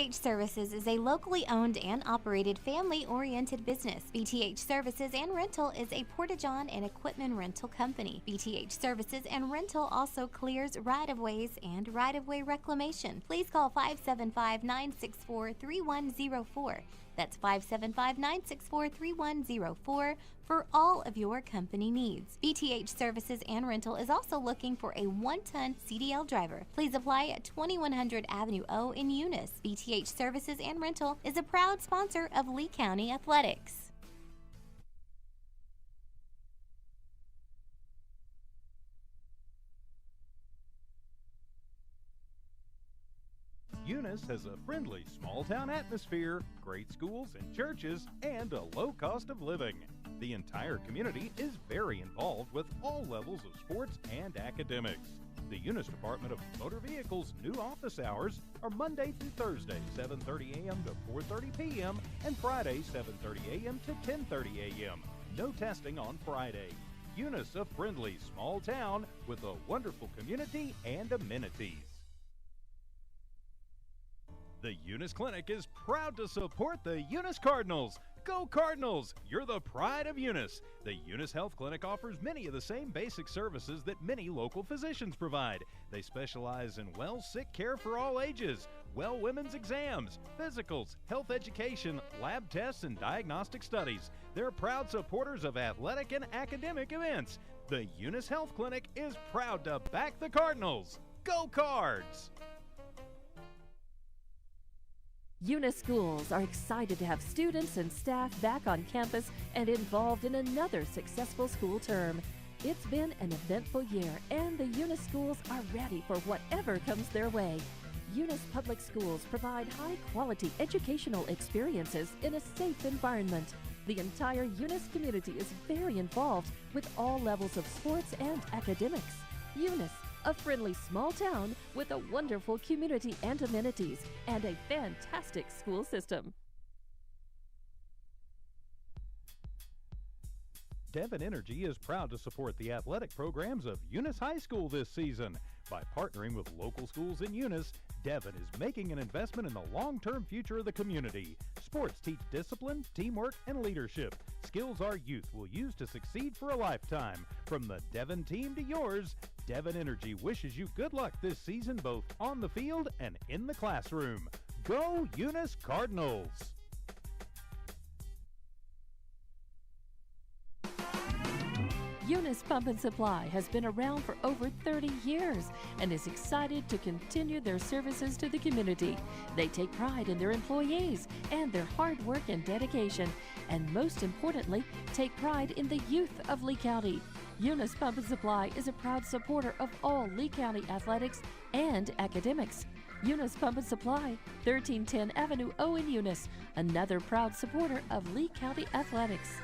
BTH Services is a locally owned and operated family-oriented business. BTH Services and Rental is a porta-john and equipment rental company. BTH Services and Rental also clears right-of-ways and right-of-way reclamation. Please call 575-964-3104. That's 575-964-3104 for all of your company needs. BTH Services and Rental is also looking for a 1-ton CDL driver. Please apply at 2100 Avenue O in Eunice. BTH Services and Rental is a proud sponsor of Lee County Athletics. Eunice has a friendly small-town atmosphere, great schools and churches, and a low cost of living. The entire community is very involved with all levels of sports and academics. The Eunice Department of Motor Vehicles' new office hours are Monday through Thursday, 7:30 a.m. to 4:30 p.m., and Friday, 7:30 a.m. to 10:30 a.m. No testing on Friday. Eunice, a friendly small town with a wonderful community and amenities. The Eunice Clinic is proud to support the Eunice Cardinals. Go Cardinals! You're the pride of Eunice. The Eunice Health Clinic offers many of the same basic services that many local physicians provide. They specialize in sick care for all ages, women's exams, physicals, health education, lab tests, and diagnostic studies. They're proud supporters of athletic and academic events. The Eunice Health Clinic is proud to back the Cardinals. Go Cards! Eunice schools are excited to have students and staff back on campus and involved in another successful school term. It's been an eventful year, and the Eunice schools are ready for whatever comes their way. Eunice Public Schools provide high-quality educational experiences in a safe environment. The entire Eunice community is very involved with all levels of sports and academics. Eunice, a friendly small town with a wonderful community and amenities, and a fantastic school system. Devon Energy is proud to support the athletic programs of Eunice High School this season. By partnering with local schools in Eunice, Devon is making an investment in the long-term future of the community. Sports teach discipline, teamwork, and leadership. Skills our youth will use to succeed for a lifetime. From the Devon team to yours, Devon Energy wishes you good luck this season both on the field and in the classroom. Go Eunice Cardinals! Eunice Pump and Supply has been around for over 30 years and is excited to continue their services to the community. They take pride in their employees and their hard work and dedication, and most importantly, take pride in the youth of Lee County. Eunice Pump and Supply is a proud supporter of all Lee County athletics and academics. Eunice Pump and Supply, 1310 Avenue O in Eunice, another proud supporter of Lee County athletics.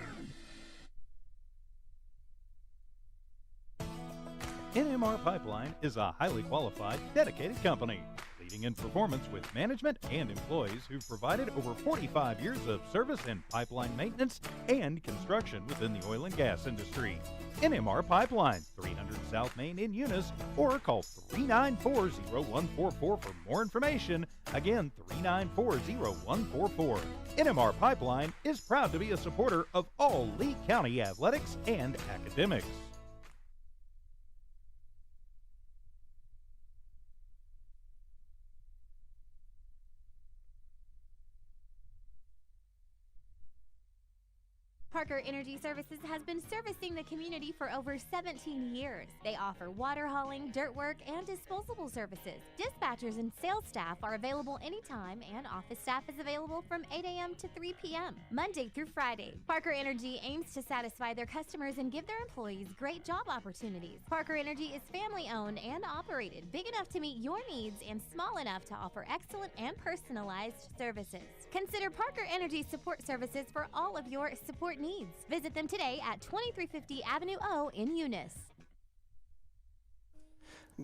NMR Pipeline is a highly qualified, dedicated company, leading in performance with management and employees who've provided over 45 years of service in pipeline maintenance and construction within the oil and gas industry. NMR Pipeline, 300 South Main in Eunice, or call 394-0144 for more information. Again, 394-0144. NMR Pipeline is proud to be a supporter of all Lee County athletics and academics. Parker Energy Services has been servicing the community for over 17 years. They offer water hauling, dirt work, and disposable services. Dispatchers and sales staff are available anytime, and office staff is available from 8 a.m. to 3 p.m., Monday through Friday. Parker Energy aims to satisfy their customers and give their employees great job opportunities. Parker Energy is family-owned and operated, big enough to meet your needs and small enough to offer excellent and personalized services. Consider Parker Energy support services for all of your support needs. Visit them today at 2350 Avenue O in Eunice.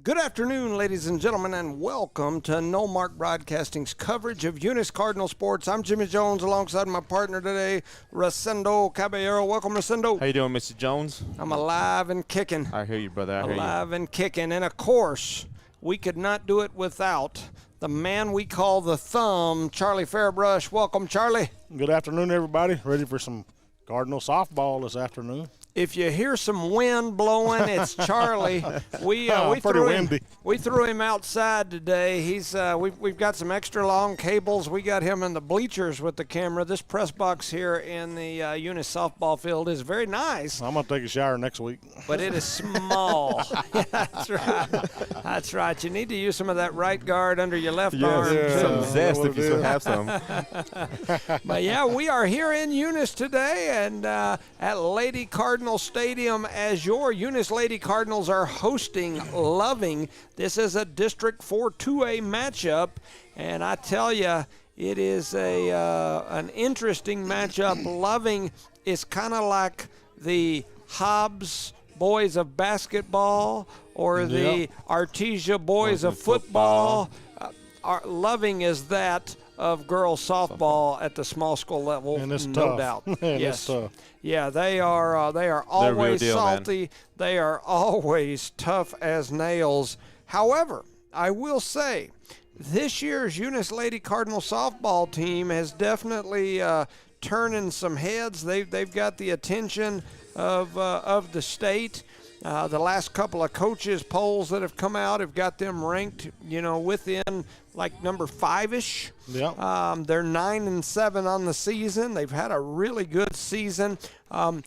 Good afternoon, ladies and gentlemen, and welcome to No Mark Broadcasting's coverage of Eunice Cardinal sports. I'm Jimmy Jones alongside my partner today, Rosendo Caballero. Welcome, Rosendo. How you doing, Mr. Jones? I'm alive and kicking. I hear you, brother. I hear you. Alive and kicking. And, of course, we could not do it without the man we call the Thumb, Charlie Fairbrush. Welcome, Charlie. Good afternoon, everybody. Ready for some Cardinal softball this afternoon. If you hear some wind blowing, it's Charlie. We threw him outside today. He's we've got some extra long cables. We got him in the bleachers with the camera. This press box here in the Eunice softball field is very nice. I'm gonna take a shower next week. But it is small. That's right. That's right. You need to use some of that right guard under your left arm. Yeah, some zest if you still have some. But yeah, we are here in Eunice today and at Lady Cardinal Stadium as your Eunice Lady Cardinals are hosting Loving. This is a District 4 2A matchup, and I tell you, it is an interesting matchup. Loving is kind of like the Hobbs boys of basketball or the Artesia boys of football. Loving is that of girls softball at the small school level, and it's no tough. doubt. Yes, tough. Yeah, they are always deal, salty. man. They are always tough as nails. However, I will say, this year's Eunice Lady Cardinal softball team has definitely turning some heads. They've got the attention of the state. The last couple of coaches polls that have come out have got them ranked, within like number 5-ish. Yeah. They're 9-7 on the season. They've had a really good season.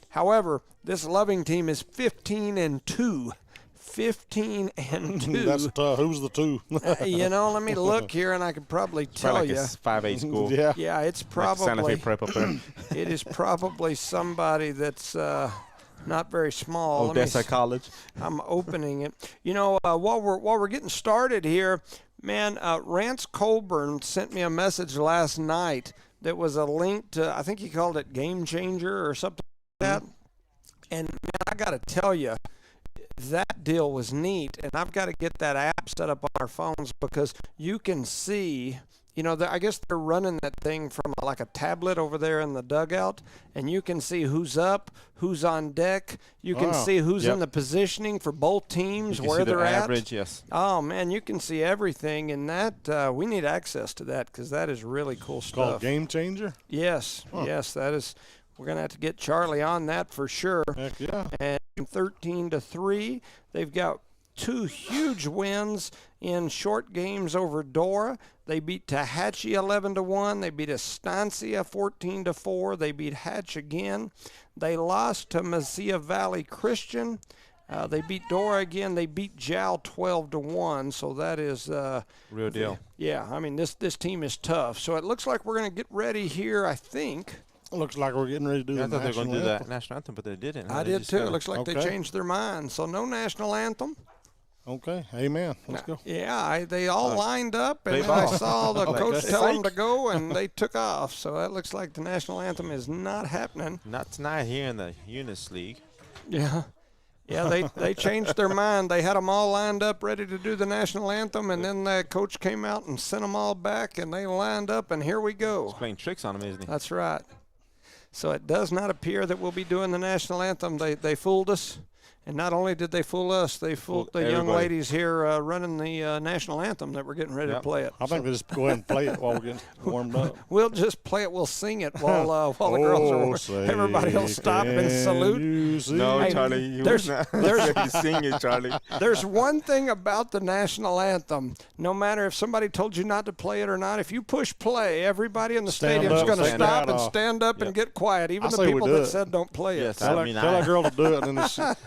However, this Loving team is 15-2. 15-2. That's tough. Who's the two? Let me look here, and I could probably tell Like you. it's 5A school. Yeah. Yeah, it's Like Santa probably Fe Prep up there. it is probably somebody that's not very small. Let me Odessa College. I'm opening it. While we're getting started here, man, Rance Colburn sent me a message last night that was a link to, I think he called it Game Changer or something like that. And man, I got to tell you, that deal was neat, and I've got to get that app set up on our phones because you can see. I guess they're running that thing from like a tablet over there in the dugout, and you can see who's up, who's on deck. You can see who's in the positioning for both teams, where they're at. Average, yes. Oh, man, you can see everything, and that we need access to that because that is really cool stuff. Called Game Changer? Yes, yes, that is. We're going to have to get Charlie on that for sure. Heck yeah. And 13-3, they've got 2 huge wins in short games over Dora. They beat Tahatchee 11-1. They beat Estancia 14-4. They beat Hatch again. They lost to Mesilla Valley Christian. They beat Dora again. They beat Jow 12-1. So that is real deal. Yeah, I mean this team is tough. So it looks like we're going to get ready here, I think. It looks like we're getting ready to do I the thought they were going to do national that national anthem, but they didn't. I They did just too. kinda- It looks like they Okay. changed their mind. So no national anthem. Okay. Amen. Let's go. Yeah, they all lined up, and Play then I ball. saw the coach that's tell them fake. to go, and they took off. So that looks like the national anthem is not happening. Not tonight here in the Eunice League. Yeah. Yeah, they changed their mind. They had them all lined up ready to do the national anthem, and then the coach came out and sent them all back, and they lined up, and here we go. Playing tricks on them, isn't he? That's right. So it does not appear that we'll be doing the national anthem. They fooled us. And not only did they fool us, they fooled the young everybody. ladies here running the national anthem that we're getting ready to Yep. play it. I think we just go ahead and play it while we're getting warmed up. We'll just play it. We'll sing it while the girls are. Everybody will stop and salute. No, Hey, Charlie, you there's- would not. there's- You sing it, Charlie. There's one thing about the national anthem. No matter if somebody told you not to play it or not, if you push play, everybody in the Stand stadium is up, going to stand stop out and off. stand up and get quiet. Even I the say we people do that it. said don't play it. Yes, Tell, I mean, tell that girl to do it, and then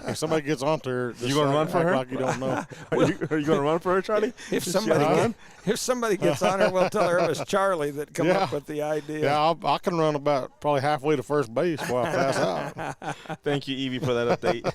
if somebody gets on to her, just You gonna run for act her? like you don't know. Are you going to run for her, Charlie? If somebody gets on her, we'll tell her it was Charlie that come Yeah. up with the idea. Yeah, I can run about probably halfway to first base before I pass out. Thank you, Evie, for that update.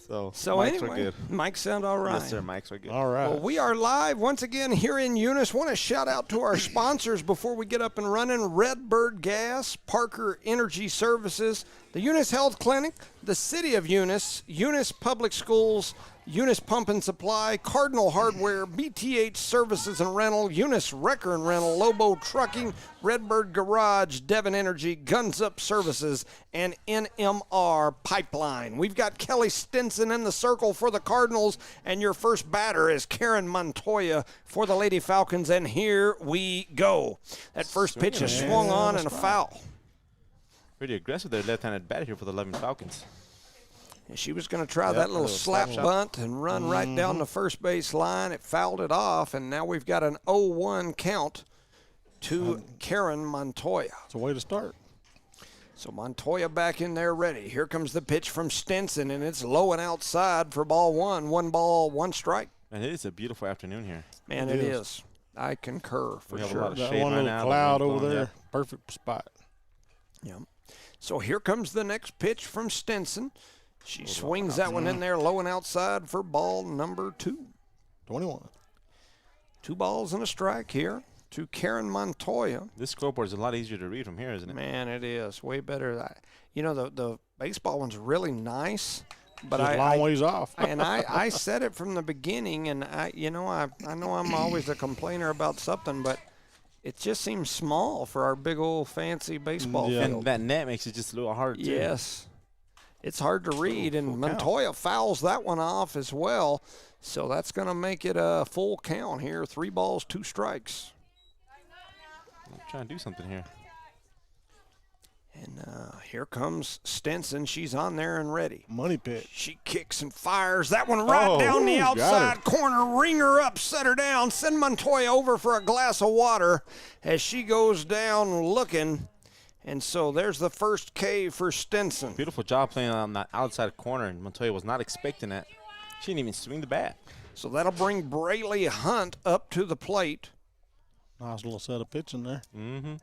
So mics anyway, are good. mics sound all right. Yes, sir. Mics are good. All right. Well, we are live once again here in Eunice. Want to shout out to our sponsors before we get up and running. Redbird Gas, Parker Energy Services, The Eunice Health Clinic, the City of Eunice, Eunice Public Schools, Eunice Pump and Supply, Cardinal Hardware, BTH Services and Rental, Eunice Wrecker and Rental, Lobo Trucking, Redbird Garage, Devon Energy, Guns Up Services, and NMR Pipeline. We've got Kelly Stinson in the circle for the Cardinals, and your first batter is Karen Montoya for the Lady Falcons, and here we go. That first pitch is swung on and a foul. Pretty aggressive there, left-handed batter here for the Loving Falcons. And she was going to try that little slap bunt and run right down the first base line. It fouled it off, and now we've got an 0-1 count to Karen Montoya. It's a way to start. So Montoya back in there ready. Here comes the pitch from Stinson, and it's low and outside for ball one. 1 ball, 1 strike. And it is a beautiful afternoon here. Man, it is. I concur for We have a sure. lot of That shade one right little now. cloud over there, perfect spot. Yeah. So here comes the next pitch from Stinson. She swings that one in there low and outside for ball number 2. 21. 2 balls and a strike here to Karen Montoya. This scoreboard is a lot easier to read from here, isn't it? Man, it is. Way better. You know, the baseball one's really nice. But Just a long ways off. and I said it from the beginning, and I know I'm always a complainer about something, but it just seems small for our big old fancy baseball Yeah. field. And that net makes it just a little hard, too. Yes. It's hard to read, and full Montoya fouls that one off as well. So that's going to make it a full count here. 3 balls, 2 strikes. I'm trying to do something here. And here comes Stinson. She's on there and ready. Money pitch. She kicks and fires that one right Oh, down the got outside it. corner. Ring her up, set her down, send Montoya over for a glass of water as she goes down looking. And so there's the first K for Stinson. Beautiful job playing on that outside corner, and Montoya was not expecting that. She didn't even swing the bat. So that'll bring Brayley Hunt up to the plate. Nice little set of pitching there. Mm-hmm.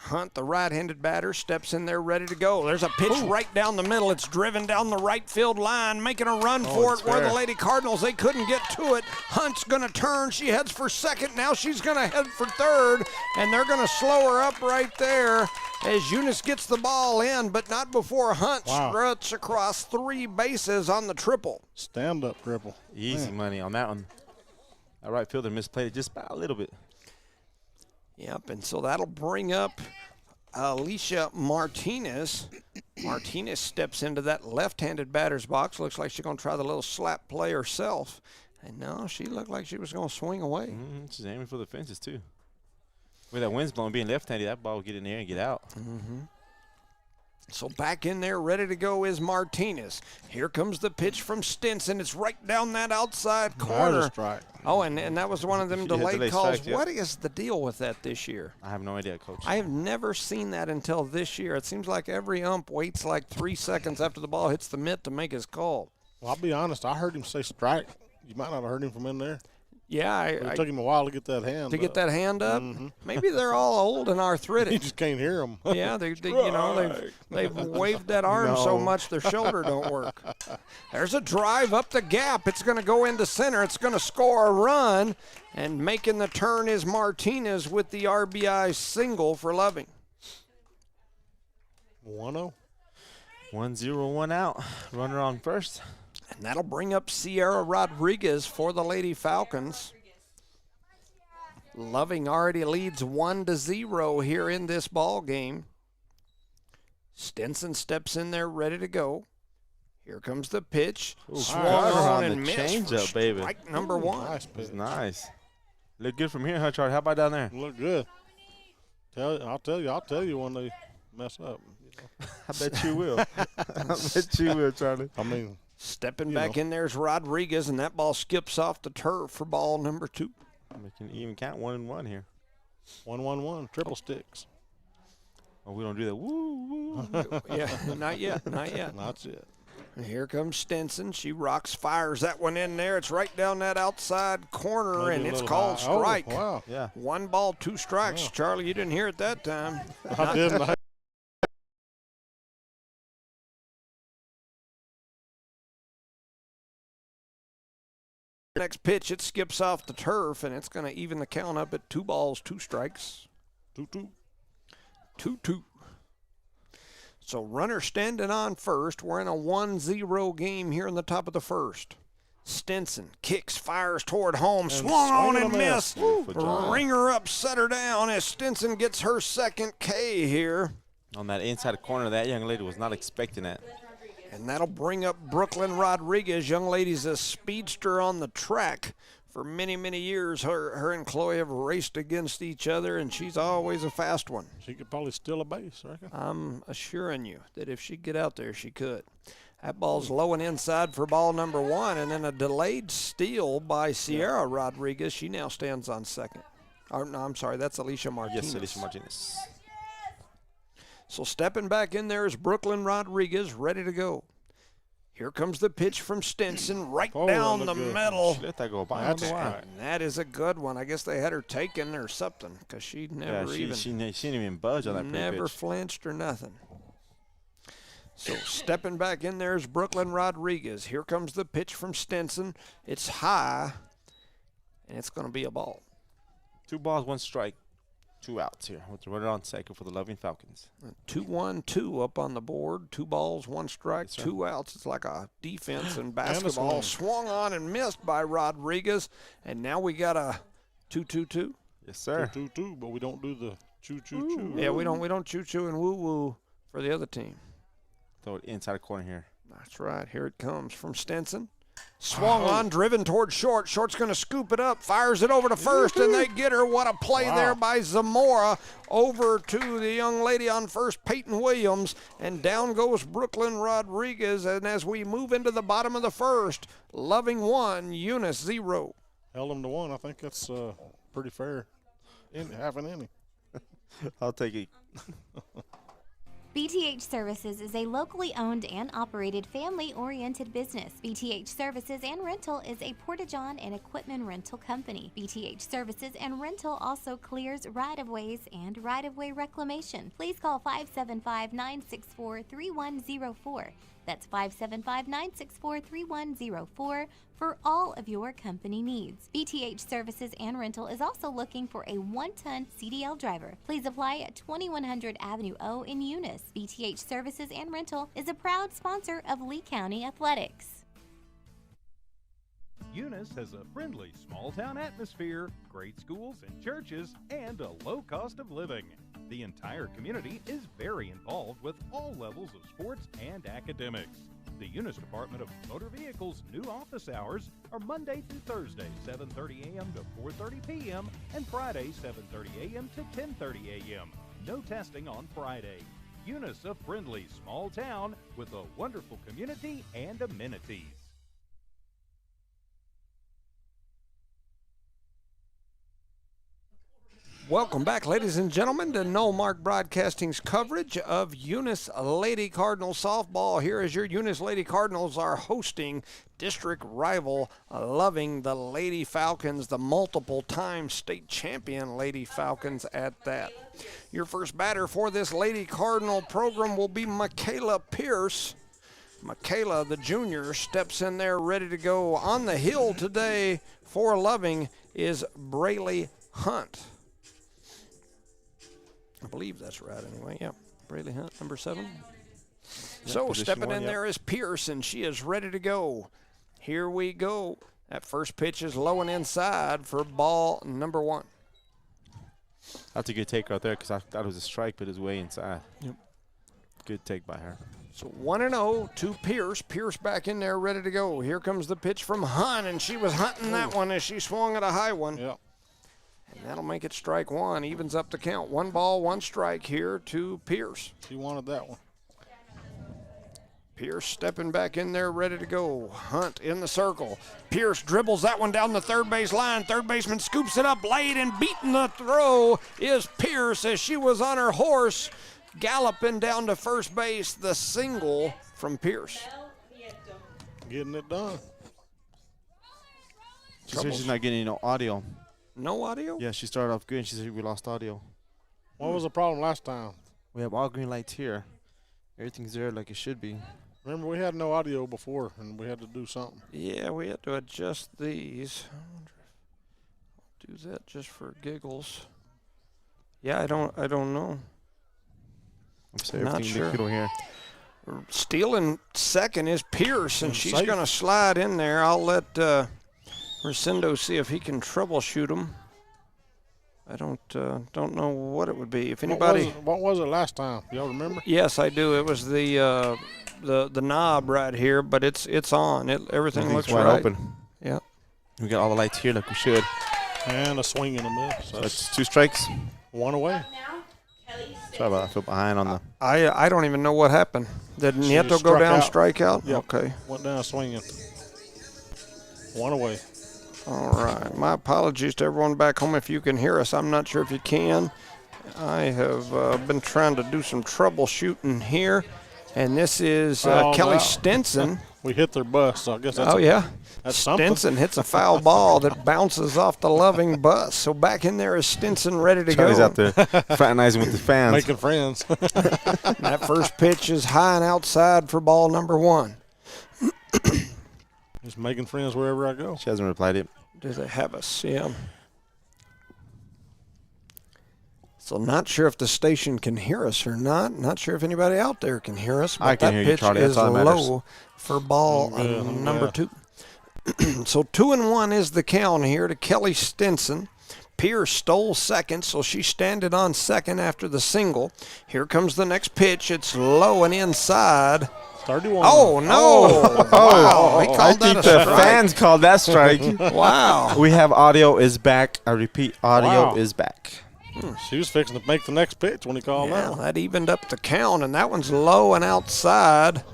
Hunt, the right-handed batter, steps in there ready to go. There's a pitch right down the middle. It's driven down the right field line, making a run for it. Where the Lady Cardinals, they couldn't get to it. Hunt's going to turn. She heads for second. Now she's going to head for third, and they're going to slow her up right there as Eunice gets the ball in, but not before Hunt struts across 3 bases on the triple. Stand-up triple. Easy money on that one. That right fielder misplayed it just by a little bit. Yep, and so that'll bring up Alicia Martinez. Martinez steps into that left-handed batter's box. Looks like she's going to try the little slap play herself. And no, she looked like she was going to swing away. Mm-hmm. She's aiming for the fences, too. With that wind's blowing, being left-handed, that ball will get in there and get out. Mm-hmm. So back in there, ready to go is Martinez. Here comes the pitch from Stinson. It's right down that outside corner. Strike. Oh, and that was one of them Yeah, delayed delayed calls. strikes, yep. What is the deal with that this year? I have no idea, Coach. I have never seen that until this year. It seems like every ump waits like 3 seconds after the ball hits the mitt to make his call. Well, I'll be honest. I heard him say strike. You might not have heard him from in there. Yeah, It took him a while to get that hand get up. that hand up. Maybe they're all old and You arthritic. just can't hear him. Yeah, they've waved that arm so much their shoulder don't work. There's a drive up the gap. It's going to go into center. It's going to score a run, and making the turn is Martinez with the RBI single for Loving. 1-0. 1-0, 1 out. Runner on first. And that'll bring up Sierra Rodriguez for the Lady Falcons. Loving already leads 1-0 here in this ball game. Stinson steps in there ready to go. Here comes the pitch. Swung on and missed changeup, for baby. strike number 1. Nice pitch. It's nice. Look good from here, huh, Charlie? How about down there? Look good. I'll tell you when they mess up. I bet you will. I bet you will, Charlie. I mean, Stepping back in there's Rodriguez, and that ball skips off the turf for ball number 2. We can even count 1-1 here. 1-1-1, triple sticks. Oh, we don't do that. Woo, woo. Yeah, not yet. That's it. And here comes Stinson. She rocks, fires that one in there. It's right down that outside corner, and it's called strike. Oh, wow. Yeah. 1 ball, 2 strikes. Charlie, you didn't hear it that time. I didn't. Next pitch, it skips off the turf, and it's going to even the count up at 2 balls, 2 strikes. 2-2. 2-2. So runner standing on first. We're in a 1-0 game here in the top of the first. Stinson kicks, fires toward home, swung on and missed. Ringer up, set her down as Stinson gets her second K here. On that inside corner, that young lady was not expecting that. And that'll bring up Brooklyn Rodriguez. Young lady's a speedster on the track. For many, many years, her and Chloe have raced against each other, and she's always a fast one. She could probably steal a base, I reckon. I'm assuring you that if she'd get out there, she could. That ball's low and inside for ball number 1, and then a delayed steal by Sierra Rodriguez. She now stands on second. Oh, no, I'm sorry, that's Alicia Martinez. Yes, Alicia Martinez. So stepping back in there is Brooklyn Rodriguez, ready to go. Here comes the pitch from Stinson, right down the middle. She let that go by. And that is a good one. I guess they had her taken or something, because she never she didn't even budge on that never pitch. flinched or nothing. So stepping back in there is Brooklyn Rodriguez. Here comes the pitch from Stinson. It's high, and it's going to be a ball. 2 balls, 1 strike, 2 outs here with the runner on second for the Loving Falcons. 2-1-2 up on the board. 2 balls, 1 strike, Yes, 2 outs. It's like a defense in basketball. Swung on and missed by Rodriguez, and now we got a 2-2-2. Yes, sir. 2-2-2, but we don't do the choo-choo-choo. Yeah, we don't choo-choo and woo-woo for the other team. Throw it inside the corner here. That's right. Here it comes from Stinson. Swung on, driven toward short. Short's going to scoop it up, fires it over to first, and they get her. What a play there by Zamora over to the young lady on first, Peyton Williams, and down goes Brooklyn Rodriguez. And as we move into the bottom of the first, Loving 1, Eunice 0. Held them to 1. I think that's pretty fair. Half an inning. I'll take it. BTH Services is a locally owned and operated family-oriented business. BTH Services and Rental is a Porta-John and equipment rental company. BTH Services and Rental also clears right-of-ways and right-of-way reclamation. Please call 575-964-3104. That's 575-964-3104 for all of your company needs. BTH Services and Rental is also looking for a 1-ton CDL driver. Please apply at 2100 Avenue O in Eunice. BTH Services and Rental is a proud sponsor of Lee County Athletics. Eunice has a friendly small-town atmosphere, great schools and churches, and a low cost of living. The entire community is very involved with all levels of sports and academics. The Eunice Department of Motor Vehicles' new office hours are Monday through Thursday, 7:30 a.m. to 4:30 p.m., and Friday, 7:30 a.m. to 10:30 a.m. No testing on Friday. Eunice, a friendly small town with a wonderful community and amenities. Welcome back, ladies and gentlemen, to No Mark Broadcasting's coverage of Eunice Lady Cardinal softball. Here as your Eunice Lady Cardinals are hosting district rival Loving, the Lady Falcons, the multiple-time state champion Lady Falcons at that. Your first batter for this Lady Cardinal program will be Michaela Pierce. Michaela, the junior, steps in there ready to go. On the hill today for Loving is Braylee Hunt. I believe that's right anyway. Yeah, Braylee Hunt, number 7. So stepping in there is Pierce, and she is ready to go. Here we go. That first pitch is low and inside for ball number 1. That's a good take right there because I thought it was a strike, but it was way inside. Yep. Good take by her. So 1-0 to Pierce. Pierce back in there ready to go. Here comes the pitch from Hunt, and she was hunting that one as she swung at a high one. Yep. And that'll make it strike 1, evens up the count. 1 ball, 1 strike here to Pierce. She wanted that one. Pierce stepping back in there, ready to go. Hunt in the circle. Pierce dribbles that one down the third base line. Third baseman scoops it up late, and beating the throw is Pierce as she was on her horse, galloping down to first base. The single from Pierce. Getting it done. She said she's not getting no audio. No audio? Yeah, she started off good, and she said we lost audio. What was the problem last time? We have all green lights here. Everything's there like it should be. Remember, we had no audio before, and we had to do something. Yeah, we had to adjust these. I wonder if I'll do that just for giggles. Yeah, I don't know. Not sure. Here. Stealing second is Pierce, and she's going to slide in there. I'll let Rosendo see if he can troubleshoot them. I don't know what it would be. If anybody, what was it last time? Y'all remember? Yes, I do. It was the knob right here, but it's on. Everything looks wide right. open. Yeah. We got all the lights here like we should. And a swing in the middle. So that's 2 strikes. 1 away. Sorry about that. I feel behind on the. I don't even know what happened. Did Nieto go down, strike out? Yep. Okay. Went down swinging. 1 away. All right. My apologies to everyone back home if you can hear us. I'm not sure if you can. I have been trying to do some troubleshooting here, and this is Kelly Stinson. We hit their bus, so I guess that's that's Stinson something. hits a foul ball that bounces off the Loving bus. So back in there is Stinson ready to Charlie's go. out there fraternizing with the fans. Making friends. That first pitch is high and outside for ball number 1. Just making friends wherever I go. She hasn't replied yet. Do they have us? Yeah. So not sure if the station can hear us or not. Not sure if anybody out there can hear us. But I can that hear pitch you, Charlie. is That's all that matters. low for ball number 2. So 2-1 is the count here to Kelly Stinson. Pierce stole second, so she standing on second after the single. Here comes the next pitch. It's low and inside. 31. Oh, no. Wow. He I called that think a the strike. fans called that strike. Wow. We have audio is back. I repeat, audio Wow. is back. She was fixing to make the next pitch when he called Yeah, out. that evened up the count, and that one's low and outside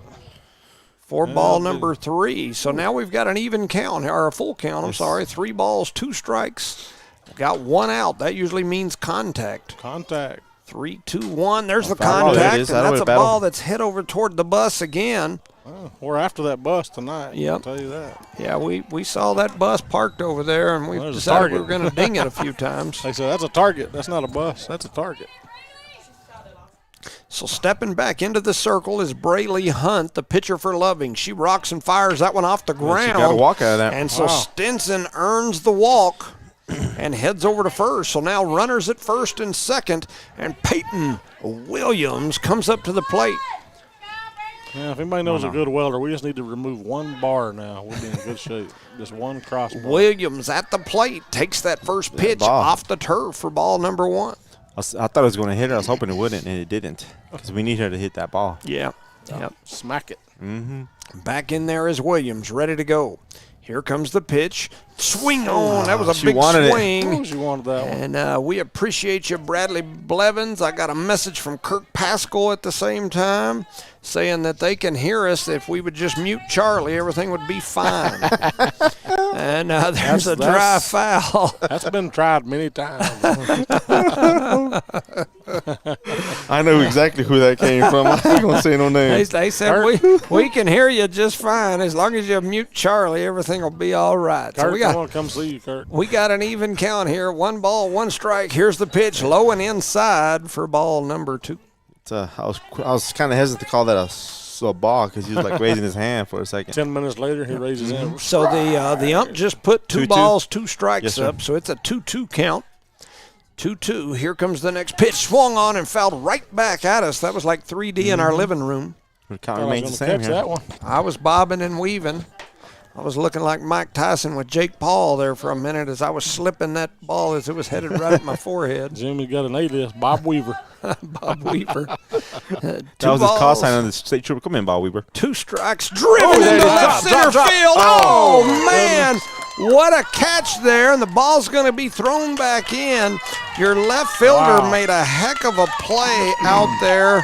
for ball number 3. So now we've got an even count, or a full count, I'm sorry. 3 balls, 2 strikes. Got 1 out. That usually means contact. Contact. 3, 2, 1. There's the foul ball. There it contact, is. and That'll that's be a a battle. ball that's hit over toward the bus again. Oh, we're after that bus tonight. Yep. I'll tell you that. Yeah, we saw that bus parked over there, and we There's a decided we target. were going to ding it a few times. They said, that's a target. That's not a bus. That's a target. So stepping back into the circle is Braylee Hunt, the pitcher for Loving. She rocks and fires that one off the ground. She got a walk out of that. And so Stinson earns the walk and heads over to first. So now runners at first and second, and Peyton Williams comes up to the plate. Yeah, if anybody knows a good welder, we just need to remove 1 bar now. We'll be in good shape. Just 1 crossbar. Williams at the plate takes that first pitch ball. off the turf for ball number 1. I thought it was going to hit her. I was hoping it wouldn't, and it didn't. Because we need her to hit that ball. Yeah. Yep. Smack it. Back in there is Williams, ready to go. Here comes the pitch. Swing on. That was a She big wanted it. swing. Oh, she wanted that one. And we appreciate you, Bradley Blevins. I got a message from Kirk Pascal at the same time saying that they can hear us. If we would just mute Charlie, everything would be fine. And there's a dry foul. That's been tried many times. I know exactly who that came from. I ain't going to say no name. They said we can hear you just fine. As long as you mute Charlie, everything will be all right. Kurt, So we got I want to come see you, Kurt. We got an even count here. 1 ball, 1 strike. Here's the pitch, low and inside for ball number 2. I was kind of hesitant to call that a ball because he was like raising his hand for a second. 10 minutes later, he raises in. So the ump just put 2 2-2. balls, 2 strikes Yes, sir. up. So it's a 2-2 count. 2-2. Here comes the next pitch. Swung on and fouled right back at us. That was like 3D in our living room. The count I was remains the going same to catch here. that one. I was bobbing and weaving. I was looking like Mike Tyson with Jake Paul there for a minute as I was slipping that ball as it was headed right at my forehead. Jimmy got an A-list, Bob Weaver. Bob Weaver. That was his call sign on the state trooper. Come in, Bob Weaver. 2 strikes, driven into left center field. Oh, man. What a catch there, and the ball's going to be thrown back in. Your left fielder made a heck of a play out there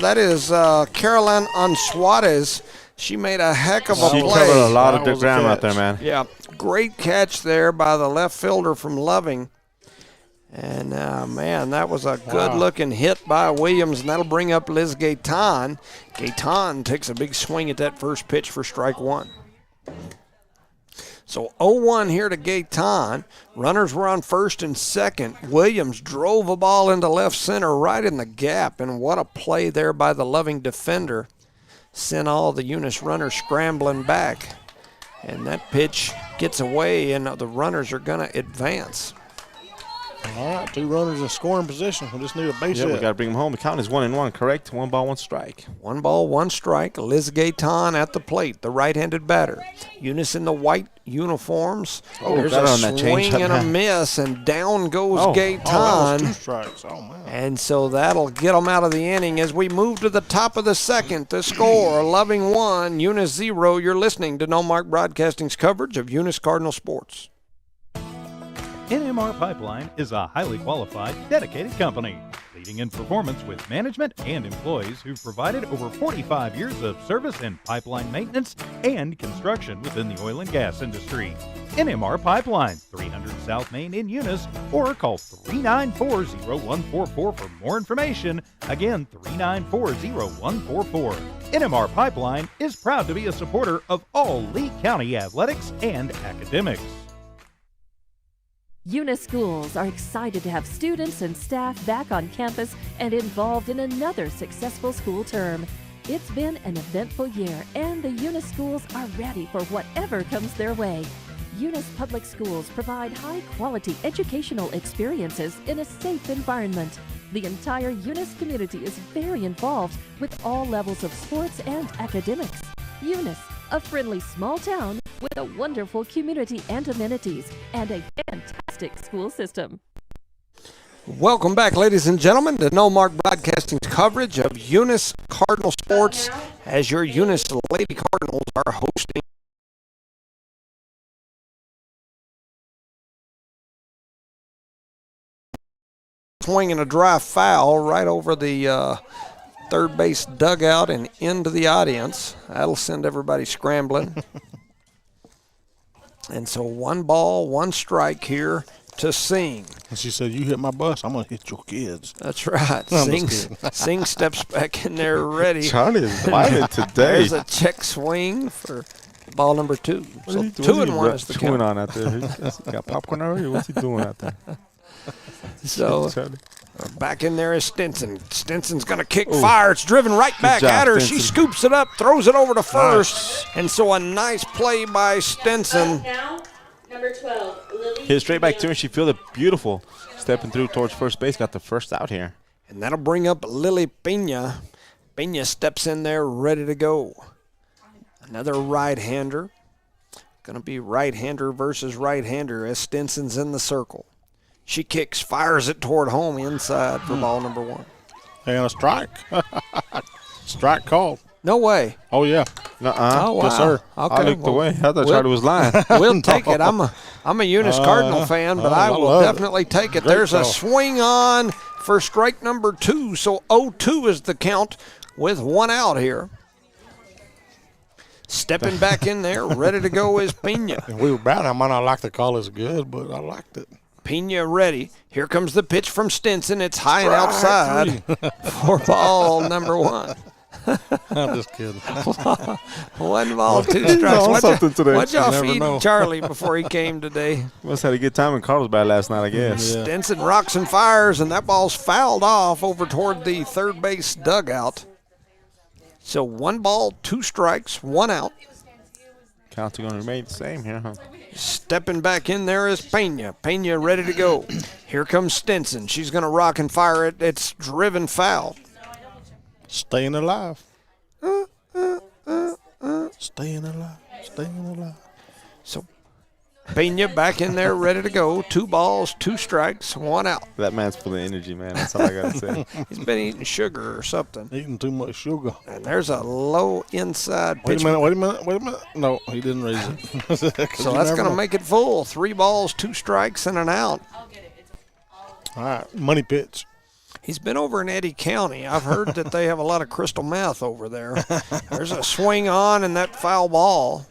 that is Caroline Ansuarez. She made a heck of a She play. covered a lot That of good was a ground out catch. there, man. Yeah, great catch there by the left fielder from Loving. And, man, that was a good-looking hit by Williams, and that'll bring up Liz Gaetan. Gaetan takes a big swing at that first pitch for strike 1. So 0-1 here to Gaetan. Runners were on first and second. Williams drove a ball into left center right in the gap, and what a play there by the Loving defender. Sent all the Eunice runners scrambling back. And that pitch gets away, and the runners are going to advance. All right, 2 runners in scoring position. We just need a base Yeah, hit. we got to bring them home. The count is 1-1, correct? 1 ball, 1 strike. 1 ball, 1 strike. Liz Gaetan at the plate, the right-handed batter. Eunice in the white uniforms. Oh, there's got a on that change swing up and a now. miss, and down goes Oh. Gaetan. Oh, that was 2 strikes. Oh, man. And so that'll get them out of the inning as we move to the top of the second. The score, Loving 1, Eunice 0. You're listening to No Mark Broadcasting's coverage of Eunice Cardinal Sports. NMR Pipeline is a highly qualified, dedicated company, leading in performance with management and employees who've provided over 45 years of service in pipeline maintenance and construction within the oil and gas industry. NMR Pipeline, 300 South Main in Eunice, or call 394-0144 for more information. Again, 394-0144. NMR Pipeline is proud to be a supporter of all Lee County athletics and academics. Eunice schools are excited to have students and staff back on campus and involved in another successful school term. It's been an eventful year, and the Eunice schools are ready for whatever comes their way. Eunice Public Schools provide high-quality educational experiences in a safe environment. The entire Eunice community is very involved with all levels of sports and academics. Eunice, a friendly small town with a wonderful community and amenities, and a fantastic school system. Welcome back, ladies and gentlemen, to No Mark Broadcasting's coverage of Eunice Cardinal Sports, as your Eunice Lady Cardinals are hosting swinging a dry foul right over the third base dugout and into the audience. That'll send everybody scrambling. And so 1 ball, 1 strike here to Singh. And she said, "You hit my bus, I'm going to hit your kids." That's right. No, I'm just Singh steps back in there ready. Charlie is violent today. There's a check swing for ball number 2. So 2-1 is the chewing count. on out there? He got popcorn already? What's he doing out there? So Charlie. back in there is Stinson. Stinson's going to kick fire. It's driven right back job, at her. Stinson. She scoops it up, throws it over to first. And so a nice play by Stinson. Now, number 12, Lily. Hit it straight back to her, and she fielded beautiful. Stepping through towards first base, got the first out here. And that'll bring up Lily Pena. Pena steps in there ready to go. Another right-hander. Going to be right-hander versus right-hander as Stinson's in the circle. She kicks, fires it toward home inside for ball number 1. And a strike. Strike called. No way. Oh, yeah. Oh, wow. Yes, sir. Okay, I looked away. I thought Charlie was lying. We'll take it. I'm a Eunice Cardinal fan, but I I will love it. definitely take it. Great There's a call. swing on for strike number 2. So 0-2 is the count with 1 out here. Stepping back in there, ready to go is Pena. If we were bad, I might not like the call as good, but I liked it. Pena ready. Here comes the pitch from Stinson. It's high and outside for ball number 1. I'm just kidding. 1 ball, 2 He's strikes. on something today. What'd y'all You never feed know. Charlie before he came today? Must have had a good time in Carlsbad last night, I guess. Yeah. Stinson rocks and fires, and that ball's fouled off over toward the third base dugout. So 1 ball, 2 strikes, 1 out. Counts are going to remain the same here, huh? Stepping back in there is Pena. Pena ready to go. Here comes Stinson. She's going to rock and fire it. It's driven foul. Staying alive. Staying alive. Staying alive. So Pena back in there ready to go. 2 balls, 2 strikes, 1 out. That man's full of energy, man. That's all I got to say. He's been eating sugar or something. Eating too much sugar. And there's a low inside Wait pitch. a minute. No, he didn't raise it. So that's going to make it full. 3 balls, 2 strikes, and an out. All right, money pitch. He's been over in Eddy County. I've heard that they have a lot of crystal meth over there. There's a swing on and that foul ball.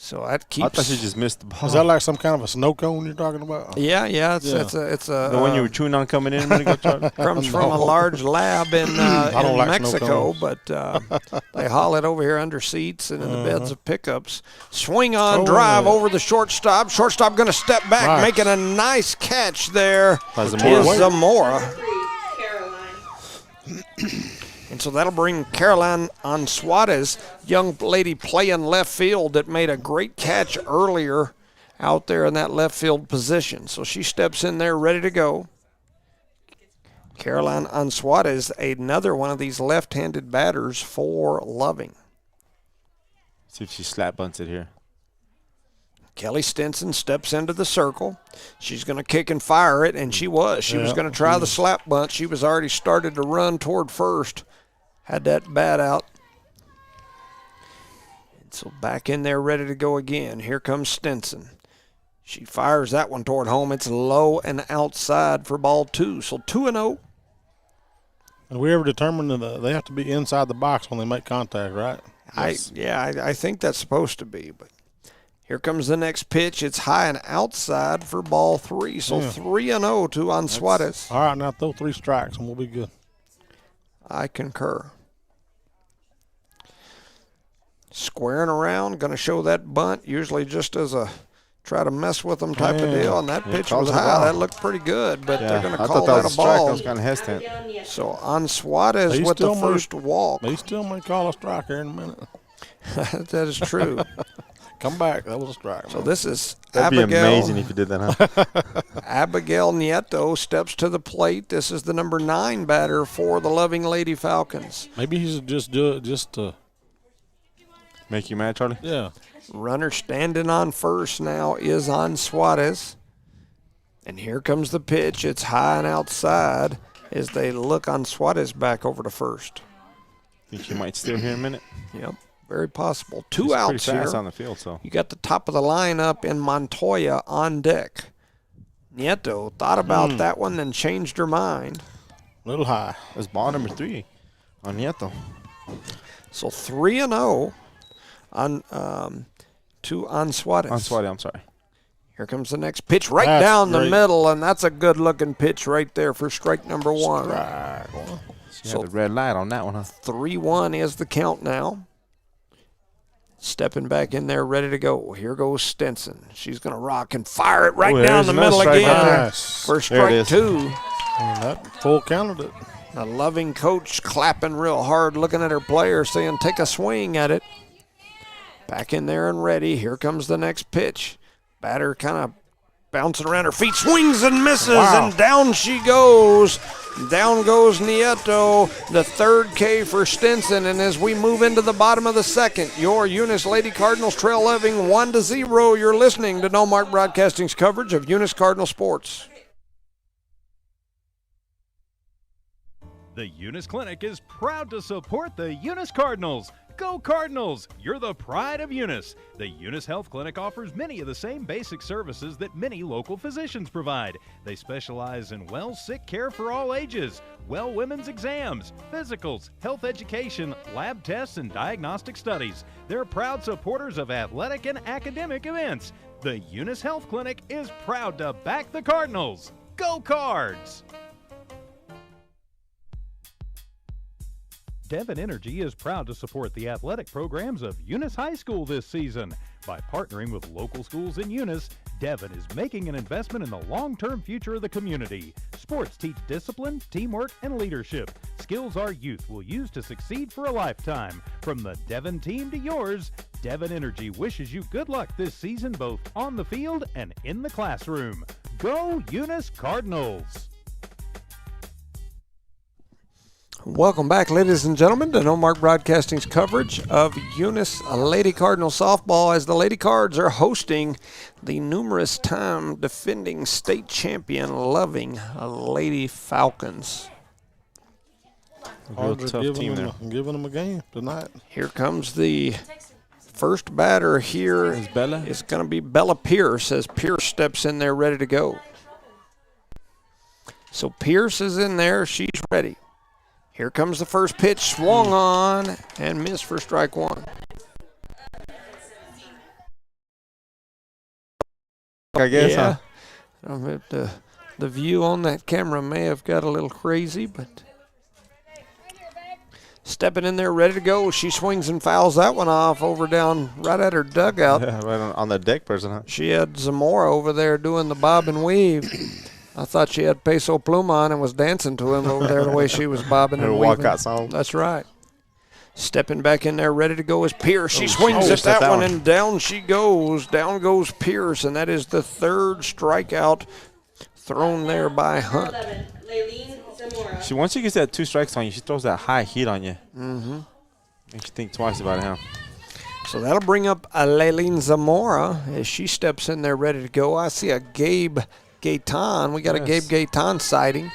So that keeps. I thought you just missed the ball. Is that like some kind of a snow cone you're talking about? Yeah. It's The one you were chewing on coming in a minute ago, Charlie? comes from a large lab in don't like snow Mexico, cones. but they haul it over here under seats and in the beds of pickups. Swing on, Oh, drive yeah. over the shortstop. Shortstop going to step back, Nice. making a nice catch there. By Is Zamora. Zamora. 3, Caroline. And so that'll bring Caroline Ansuarez, young lady playing left field that made a great catch earlier out there in that left field position. So she steps in there ready to go. Caroline Ansuarez, another one of these left-handed batters for Loving. See if she slap bunts it here. Kelly Stinson steps into the circle. She's going to kick and fire it, and she was. She was going to try the slap bunt. She was already started to run toward first. Had that bat out. And so back in there ready to go again. Here comes Stinson. She fires that one toward home. It's low and outside for ball 2. So 2-0. And we ever determined that they have to be inside the box when they make contact, right? Yes. I think that's supposed to be, but here comes the next pitch. It's high and outside for ball 3. So 3-0 to Ansuarez. All right, now throw 3 strikes and we'll be good. I concur. Squaring around, going to show that bunt, usually just as a try to mess with them type of deal. And that pitch was high. That looked pretty good, but they're going to call that a ball. I was kind of hesitant. So Ansuarez with the first walk. He still may call a strike here in a minute. That is true. Come back. That was a strike. So this is That'd Abigail. be amazing if you did that, huh? Abigail Nieto steps to the plate. This is the number 9 batter for the Loving Lady Falcons. Maybe he should just do it just to make you mad, Charlie? Yeah. Runner standing on first now is Ansuarez. And here comes the pitch. It's high and outside as they look Ansuarez back over to first. Think you might steal here in a minute? Yep. Very possible. 2 He's outs pretty fast here. on the field, so. You got the top of the lineup in Montoya on deck. Nieto thought about that one, then changed her mind. A little high. That's ball number 3 on Nieto. So 3-0 on to Ansuarez. Ansuarez, I'm sorry. Here comes the next pitch right That's down great. the middle, and that's a good-looking pitch right there for strike number 1. Strike one. She had the red light on that one, huh? 3-1 is the count now. Stepping back in there, ready to go. Here goes Stinson. She's going to rock and fire it right down the middle again Nice. for strike 2. And that full counted it. A Loving coach clapping real hard, looking at her player, saying, take a swing at it. Back in there and ready. Here comes the next pitch. Batter kind of bouncing around her feet, swings and misses, and down she goes. Down goes Nieto, the 3rd K for Stinson. And as we move into the bottom of the 2nd, your Eunice Lady Cardinals trail Loving 1-0. You're listening to No Mark Broadcasting's coverage of Eunice Cardinal Sports. The Eunice Clinic is proud to support the Eunice Cardinals. Go Cardinals! You're the pride of Eunice. The Eunice Health Clinic offers many of the same basic services that many local physicians provide. They specialize in sick care for all ages, women's exams, physicals, health education, lab tests, and diagnostic studies. They're proud supporters of athletic and academic events. The Eunice Health Clinic is proud to back the Cardinals. Go Cards! Devon Energy is proud to support the athletic programs of Eunice High School this season. By partnering with local schools in Eunice, Devon is making an investment in the long-term future of the community. Sports teach discipline, teamwork, and leadership. Skills our youth will use to succeed for a lifetime. From the Devon team to yours, Devon Energy wishes you good luck this season both on the field and in the classroom. Go Eunice Cardinals! Welcome back, ladies and gentlemen, to No Mark Broadcasting's coverage of Eunice Lady Cardinal softball as the Lady Cards are hosting the numerous time defending state champion Loving Lady Falcons. Real tough team there. Giving them a game tonight. Here comes the first batter here. Is Bella? It's going to be Bella Pierce as Pierce steps in there ready to go. So Pierce is in there. She's ready. Here comes the first pitch, swung on and missed for strike 1. I guess, yeah. The view on that camera may have got a little crazy, but stepping in there ready to go. She swings and fouls that one off over down right at her dugout. Yeah, right on the deck person, huh? She had Zamora over there doing the bob and weave. I thought she had Peso Pluma on and was dancing to him over there the way she was bobbing and weaving. Walkout song. That's right. Stepping back in there, ready to go is Pierce. She swings at that one, and down she goes. Down goes Pierce, and that is the third strikeout thrown there by Hunt. Once she gets that 2 strikes on you, she throws that high heat on you. Mm-hmm. Makes you think twice about it, huh? So that'll bring up Laylene Zamora as she steps in there ready to go. I see a Gabe Gaetan. We got a Gabe Gaetan sighting.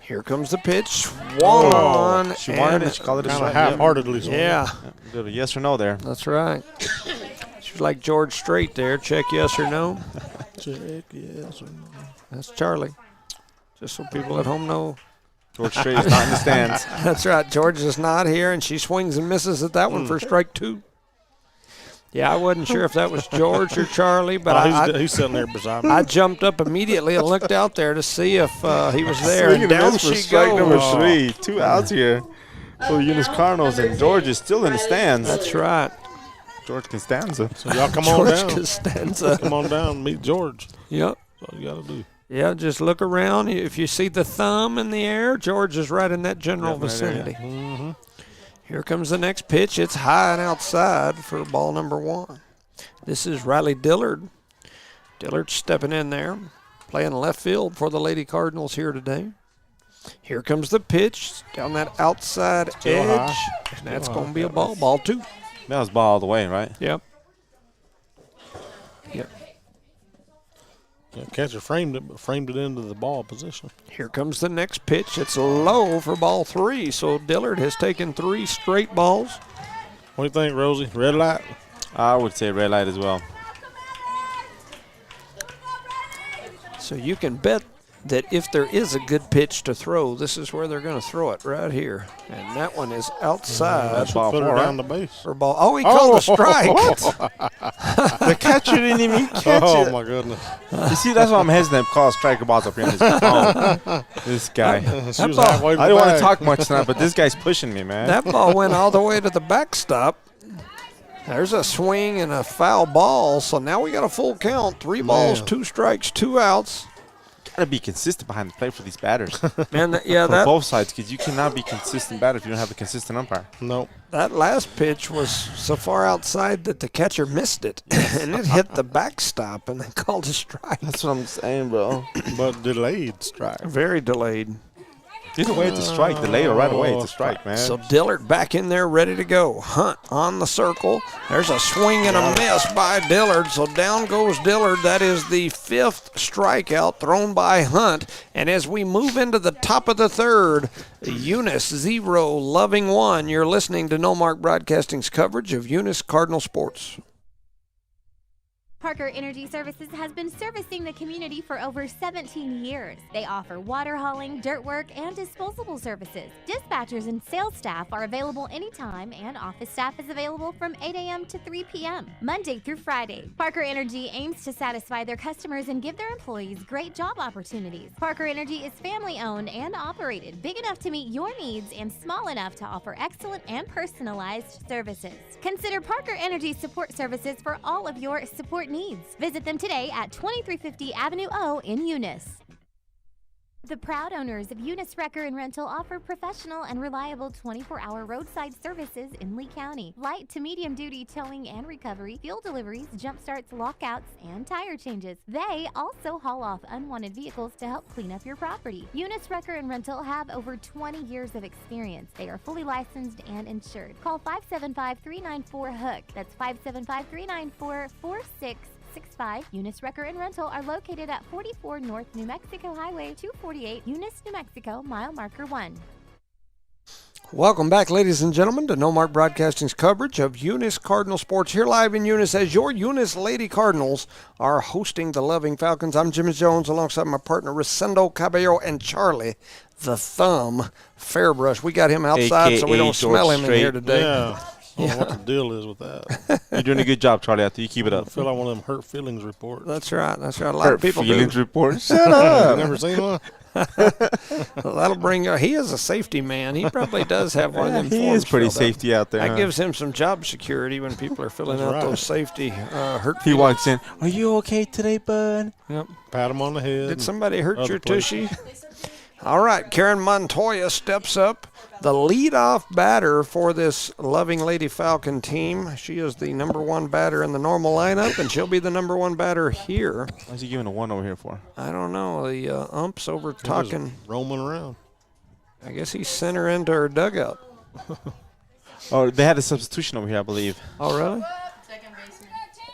Here comes the pitch. Swung on. She wanted it. She called it a strike. Half-heartedly. Yeah. A little yes or no there. That's right. She's like George Strait there. Check yes or no. Check yes or no. That's Charlie. Just so people at home know. George Strait is not in the stands. That's right. George is not here, and she swings and misses at that one for strike 2. Yeah, I wasn't sure if that was George or Charlie, but he's sitting there beside me. I jumped up immediately and looked out there to see if he was there. And down she strike goes. number 3. 2 outs here for the Eunice Cardinals, and George is still in the stands. That's right. George Costanza. So y'all come on down. George Costanza. Come on down and meet George. Yep. That's all you got to do. Yeah, just look around. If you see the thumb in the air, George is right in that general vicinity. Right mm-hmm. Here comes the next pitch. It's high and outside for ball number 1. This is Riley Dillard. Dillard stepping in there, playing left field for the Lady Cardinals here today. Here comes the pitch down that outside edge, and that's going to be a ball. Ball 2. That was ball all the way, right? Yep. Yeah, catcher framed it into the ball position. Here comes the next pitch. It's low for ball 3, so Dillard has taken 3 straight balls. What do you think, Rosie? Red light? I would say red light as well. So you can bet that if there is a good pitch to throw, this is where they're going to throw it, right here. And that one is outside. That's ball 4 down the base. For ball. Oh, he called a strike. The catcher didn't even catch it. Oh, my goodness. You see, that's why I'm hesitant to call striker balls up here in this phone. This guy. I don't want to talk much tonight, but this guy's pushing me, man. That ball went all the way to the backstop. There's a swing and a foul ball, so now we got a full count. 3 balls, 2 strikes, 2 outs. Got to be consistent behind the plate for these batters. Man, for both sides, because you cannot be consistent batter if you don't have a consistent umpire. Nope. That last pitch was so far outside that the catcher missed it, and it hit the backstop, and they called a strike. That's what I'm saying, bro. But delayed strike. Very delayed. Either way, it's a strike. Delayed or right away, it's a strike, man. So Dillard back in there, ready to go. Hunt on the circle. There's a swing and a miss by Dillard. So down goes Dillard. That is the 5th strikeout thrown by Hunt. And as we move into the top of the 3rd, Eunice 0, Loving 1. You're listening to No Mark Broadcasting's coverage of Eunice Cardinal Sports. Parker Energy Services has been servicing the community for over 17 years. They offer water hauling, dirt work, and disposable services. Dispatchers and sales staff are available anytime, and office staff is available from 8 a.m. to 3 p.m., Monday through Friday. Parker Energy aims to satisfy their customers and give their employees great job opportunities. Parker Energy is family-owned and operated, big enough to meet your needs and small enough to offer excellent and personalized services. Consider Parker Energy support services for all of your support needs. Visit them today at 2350 Avenue O in Eunice. The proud owners of Eunice Wrecker and Rental offer professional and reliable 24-hour roadside services in Lee County. Light to medium duty towing and recovery, fuel deliveries, jump starts, lockouts, and tire changes. They also haul off unwanted vehicles to help clean up your property. Eunice Wrecker and Rental have over 20 years of experience. They are fully licensed and insured. Call 575-394-HOOK. That's 575-394-4665. Eunice Wrecker and Rental are located at 44 North New Mexico Highway 248, Eunice, New Mexico, mile marker 1. Welcome back, ladies and gentlemen, to No Mark Broadcasting's coverage of Eunice Cardinal Sports. Here live in Eunice as your Eunice Lady Cardinals are hosting the Loving Falcons. I'm Jimmy Jones alongside my partner Rosendo Caballero and Charlie, the Thumb Fairbrush. We got him outside so we don't smell him in here today. Yeah. I don't know what the deal is with that. You're doing a good job, Charlie, after you keep it up. I feel like one of them hurt feelings reports. That's right. That's right. A lot of people feelings do. report. Shut up. Never seen one? Well, that'll bring he is a safety man. He probably does have one of them He forms is pretty filled out. safety out there. That gives him some job security when people are filling out those safety hurt He feelings. walks in, are you okay today, bud? Yep. Pat him on the head. Did somebody hurt Other your places. tushy? All right, Karen Montoya steps up the leadoff batter for this Loving Lady Falcon team. She is the number 1 batter in the normal lineup, and she'll be the number 1 batter here. Why's he giving a 1 over here for? I don't know. The ump's over talking. Roaming around. I guess he's sent her into her dugout. Oh, they had a substitution over here, I believe. Oh, really?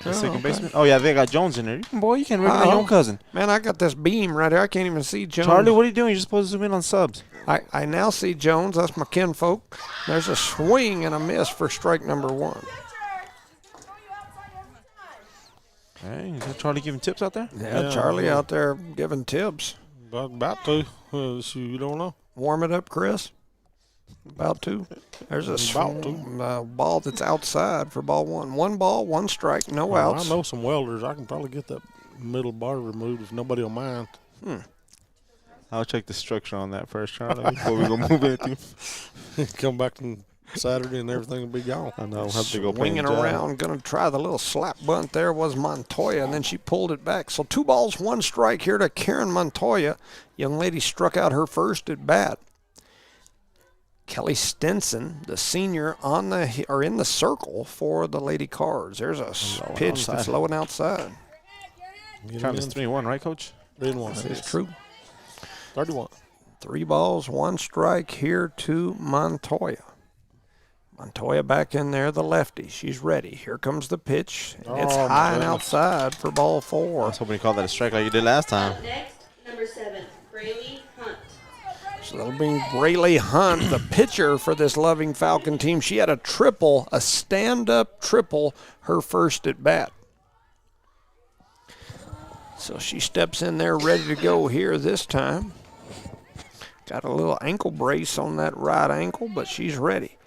The second okay. baseman? Oh, yeah, they got Jones in there. Boy, you can't remember your own cousin. Man, I got this beam right here. I can't even see Jones. Charlie, what are you doing? You're supposed to zoom in on subs. I now see Jones. That's my kinfolk. There's a swing and a miss for strike number 1. Hey, is that Charlie giving tips out there? Yeah, Charlie out there giving tips. About to. You don't know. Warm it up, Chris. About to. There's a ball that's outside for ball 1. 1 ball, 1 strike, no outs. I know some welders. I can probably get that middle bar removed if nobody will mind. I'll check the structure on that first, Charlie, before we go move anything. Come back on Saturday and everything will be gone. I know. We'll have to go Swinging around, going to try the little slap bunt there was Montoya, and then she pulled it back. So 2 balls, 1 strike here to Karen Montoya. Young lady struck out her first at bat. Kelly Stinson, the senior, in the circle for the Lady Cards. There's a pitch that's low and outside. Count is 3-1, right, Coach? 3-1. That is true. 31. 3 balls, 1 strike here to Montoya. Montoya back in there, the lefty. She's ready. Here comes the pitch. And it's high and outside for ball 4. I was hoping you called that a strike like you did last time. Next, number 7, Braylee Hunt. So that'll bring Braylee Hunt, the pitcher for this Loving Falcon team. She had a triple, a stand-up triple, her first at bat. So she steps in there ready to go here this time. Got a little ankle brace on that right ankle, but she's ready.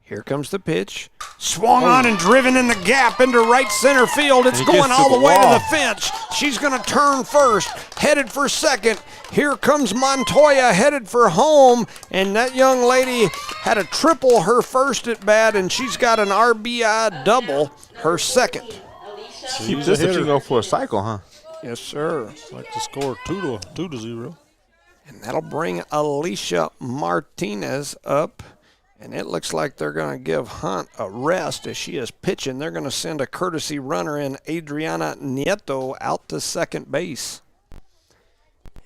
Here comes the pitch. Swung on and driven in the gap into right center field. It's going all the way to the fence. She's going to turn first, headed for second. Here comes Montoya headed for home, and that young lady had a triple her first at bat, and she's got an RBI double her second. Keep this if you go for a cycle, huh? Yes, sir. Like to score 2-0. And that'll bring Alicia Martinez up. And it looks like they're going to give Hunt a rest as she is pitching. They're going to send a courtesy runner in, Adriana Nieto, out to second base.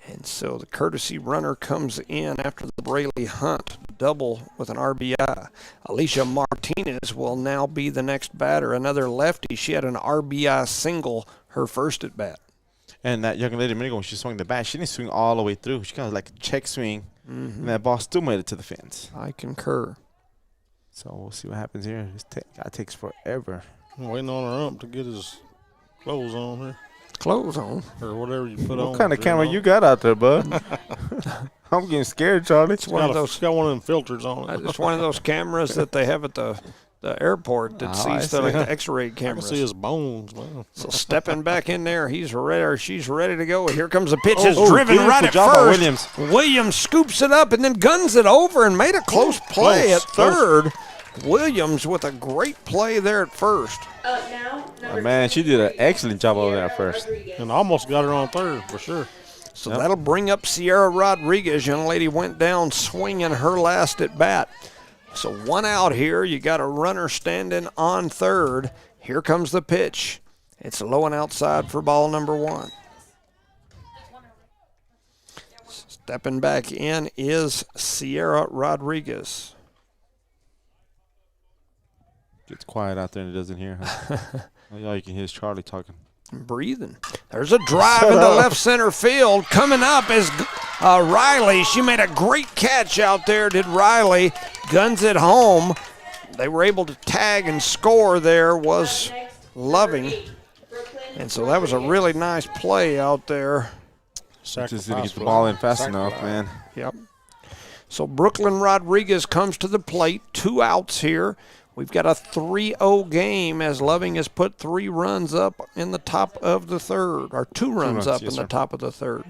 And so the courtesy runner comes in after the Braylee Hunt double with an RBI. Alicia Martinez will now be the next batter, another lefty. She had an RBI single her first at bat. And that young lady a minute ago when she swung the bat, she didn't swing all the way through. She kind of like a check swing, and that ball still made it to the fence. I concur. So we'll see what happens here. This guy takes forever. I'm waiting on our ump to get his clothes on here. Clothes on? Or whatever you put on. What kind of camera you got out there, bud? I'm getting scared, Charlie. It's one of those. It's got one of them filters on it. It's one of those cameras that they have at the airport that sees like the X-ray cameras. I can see his bones, man. So stepping back in there, he's ready, or she's ready to go. Here comes the pitch. It's driven right at first. Williams scoops it up and then guns it over and made a close play at third. Williams with a great play there at first. Man, she did an excellent job over there at first. And almost got her on third for sure. So that'll bring up Sierra Rodriguez. Young lady went down swinging her last at bat. So 1 out here. You got a runner standing on third. Here comes the pitch. It's low and outside for ball number 1. Stepping back in is Sierra Rodriguez. Gets quiet out there and it doesn't hear. Huh? All you can hear is Charlie talking. Breathing. There's a drive into left center field. Coming up is Riley. She made a great catch out there, did Riley. Guns it home. They were able to tag and score there was Loving. And so that was a really nice play out there. Just didn't get the ball in fast enough, man. Yep. So Brooklyn Rodriguez comes to the plate. 2 outs here. We've got a 3-0 game as Loving has put 3 runs up in the top of the third, or 2 runs up in the top of the third.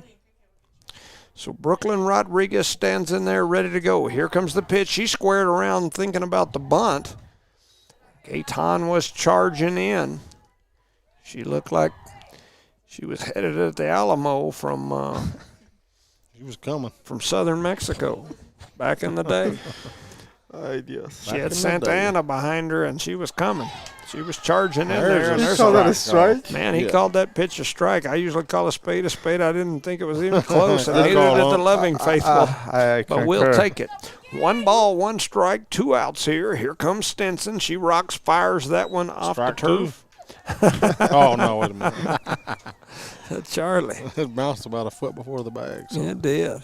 So Brooklyn Rodriguez stands in there ready to go. Here comes the pitch. She squared around thinking about the bunt. Gaetan was charging in. She looked like she was headed at the Alamo from she was coming from southern Mexico back in the day. Ay, Dios. She had Santa Ana behind her, and she was coming. She was charging in there. You call that a strike? Man, he called that pitch a strike. I usually call a spade a spade. I didn't think it was even close. And neither did the Loving faithful. But we'll take it. 1 ball, 1 strike, 2 outs here. Here comes Stinson. She rocks, fires that one off the turf. Oh, no, wait a minute. Charlie. It bounced about a foot before the bag. So. It did.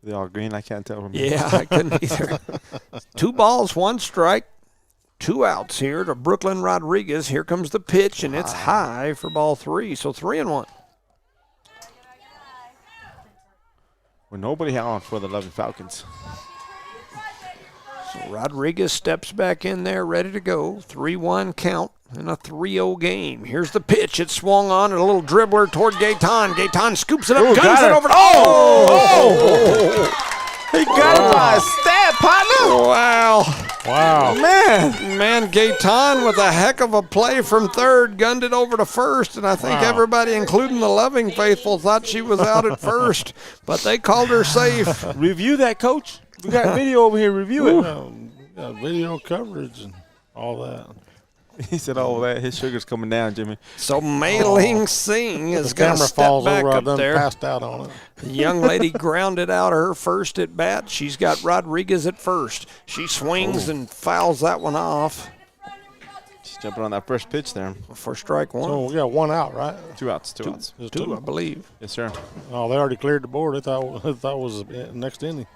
They all green. I can't tell from here. Yeah, I couldn't either. 2 balls, 1 strike, 2 outs here to Brooklyn Rodriguez. Here comes the pitch, and it's high for ball 3. So 3-1. With nobody out for the Loving Falcons. So Rodriguez steps back in there, ready to go. 3-1 count in a 3-0 game. Here's the pitch. It swung on, and a little dribbler toward Gaetan. Gaetan scoops it up, guns it over. He got it by a stab, partner. Wow. Man, Gaetan with a heck of a play from third, gunned it over to first, and I think everybody, including the Loving faithful, thought she was out at first, but they called her safe. Review that, Coach. We got video over here. Review it. Got video coverage and all that. He said, "Oh, that his sugar's coming down, Jimmy." So Mei Ling Sing is going to step falls back over, up there. Passed out on it. The young lady grounded out her first at bat. She's got Rodriguez at first. She swings and fouls that one off. She's jumping on that first pitch there. For strike 1. So we got 1 out, right? 2 outs. 2 outs. There's 2, I believe. Yes, sir. Oh, they already cleared the board. They thought it was the next inning.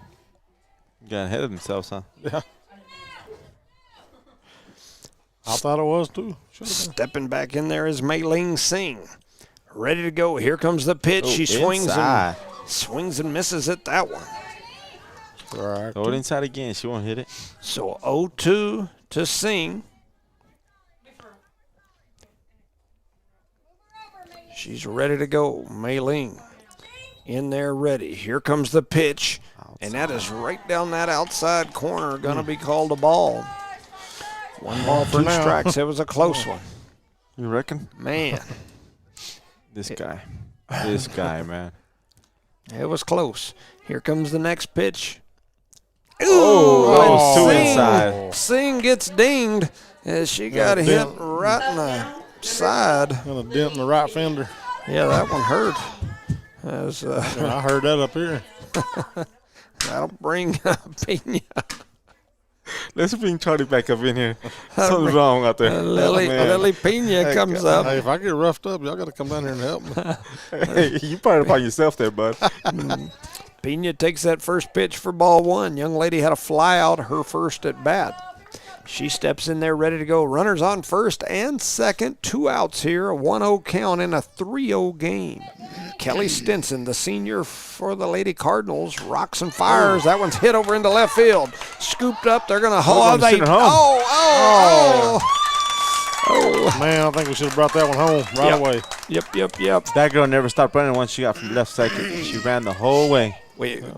Got ahead of themselves, huh? Yeah. I thought it was too. Stepping back in there is Mei Ling Sing. Ready to go. Here comes the pitch. She swings and misses at that one. Right. Throw it inside again. She won't hit it. So 0-2 to Sing. She's ready to go. Mei Ling in there ready. Here comes the pitch. And that is right down that outside corner. Going to be called a ball. 1 ball, 2 strikes. It was a close one. You reckon? Man. This guy, man. It was close. Here comes the next pitch. Oh, 2 inside. Sing gets dinged as she got hit right in the side. Got a dent in the right fender. Yeah, that one hurt. I heard that up here. That'll bring Pena. Let's bring Charlie back up in here. Something's wrong out there. Lily Pena comes up. Hey, if I get roughed up, y'all got to come down here and help me. Hey, you probably by yourself there, bud. Pena takes that first pitch for ball 1. Young lady had a fly out her first at bat. She steps in there ready to go. Runners on first and second. 2 outs here. A 1-0 count in a 3-0 game. Kelly Stinson, the senior for the Lady Cardinals, rocks and fires. That one's hit over into left field. Scooped up. They're going to hold. Man, I think we should have brought that one home right away. Yep. That girl never stopped running once she got from left second. She ran the whole way.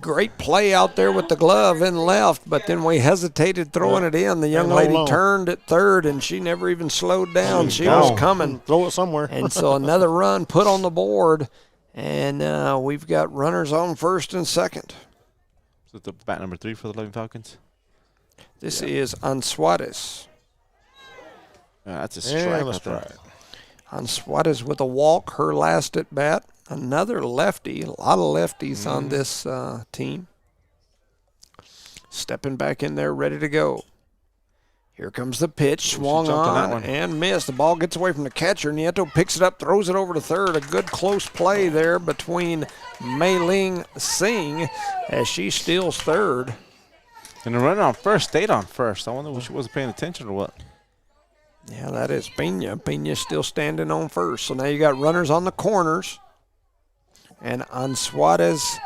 Great play out there with the glove in left, but then we hesitated throwing it in. The young lady turned at third, and she never even slowed down. She was coming. Throw it somewhere. And so another run put on the board, and we've got runners on first and second. Is it the bat number 3 for the Loving Falcons? This is Ansuarez. That's a strike. Ansuarez with a walk, her last at bat. Another lefty, a lot of lefties on this team. Stepping back in there, ready to go. Here comes the pitch, swung on and missed. The ball gets away from the catcher. Nieto picks it up, throws it over to third. A good close play there between Mei Ling Sing as she steals third. And the runner on first stayed on first. I wonder if she wasn't paying attention or what. Yeah, that is Pena. Pena's still standing on first. So now you got runners on the corners. And Ansuarez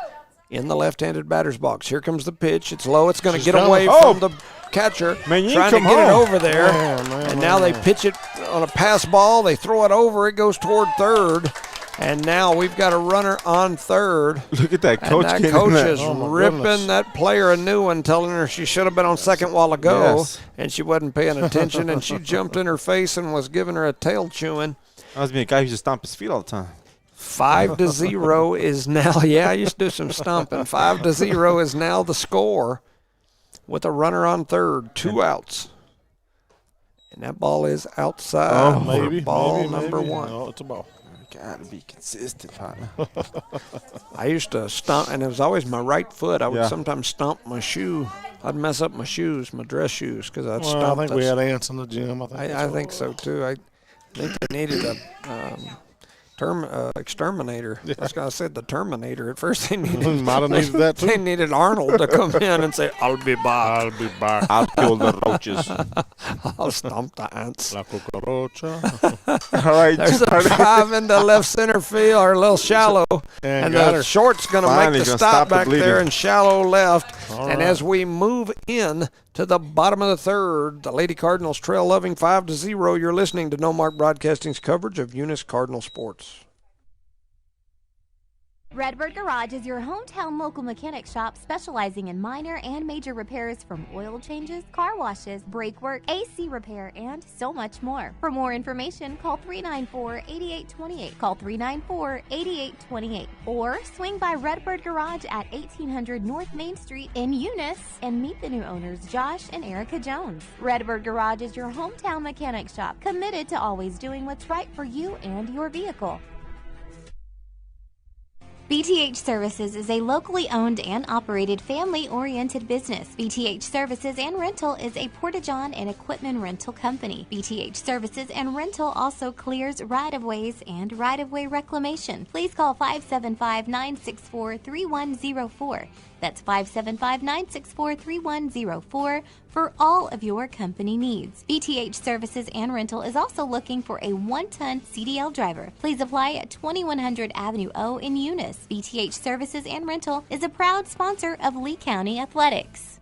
in the left-handed batter's box. Here comes the pitch. It's low. It's going to get away from the catcher. Trying to get it over there. And now they pitch it on a pass ball. They throw it over. It goes toward third. And now we've got a runner on third. Look at that coach. And that coach is ripping that player a new one, telling her she should have been on second while ago. Yes. And she wasn't paying attention. And she jumped in her face and was giving her a tail chewing. That must be a guy who used to stomp his feet all the time. 5-0 is now. Yeah, I used to do some stomping. 5-0 is now the score. with a runner on third, 2 outs. And that ball is outside. Maybe. Ball maybe, number maybe. 1. No, it's a ball. Gotta be consistent, partner. I used to stomp, and it was always my right foot. I would Yeah. sometimes stomp my shoe. I'd mess up my shoes, my dress shoes, because I'd Well, stomp. I think we had ants in the gym. I think so too. I think they needed a exterminator. Yeah. That's why I said the Terminator. At first they needed Might have needed that too. They needed Arnold to come in and say, "I'll be back. I'll be back. I'll kill the roaches. I'll stomp the ants." La cucaracha. All right. There's a drive into left center field, or a little shallow, and got the her. short's going to Finally make the gonna stop stop the back there bleeding. in shallow left. All And right. as we move in to the bottom of the third, the Lady Cardinals trail Loving 5-0. You're listening to No Mark Broadcasting's coverage of Eunice Cardinal sports. Redbird Garage is your hometown local mechanic shop specializing in minor and major repairs from oil changes, car washes, brake work, AC repair, and so much more. For more information, call 394-8828. Call 394-8828. Or swing by Redbird Garage at 1800 North Main Street in Eunice and meet the new owners, Josh and Erica Jones. Redbird Garage is your hometown mechanic shop, committed to always doing what's right for you and your vehicle. BTH Services is a locally owned and operated family-oriented business. BTH Services and Rental is a Porta-John and equipment rental company. BTH Services and Rental also clears right-of-ways and right-of-way reclamation. Please call 575-964-3104. That's 575-964-3104 for all of your company needs. BTH Services and Rental is also looking for a 1-ton CDL driver. Please apply at 2100 Avenue O in Eunice. BTH Services and Rental is a proud sponsor of Lee County Athletics.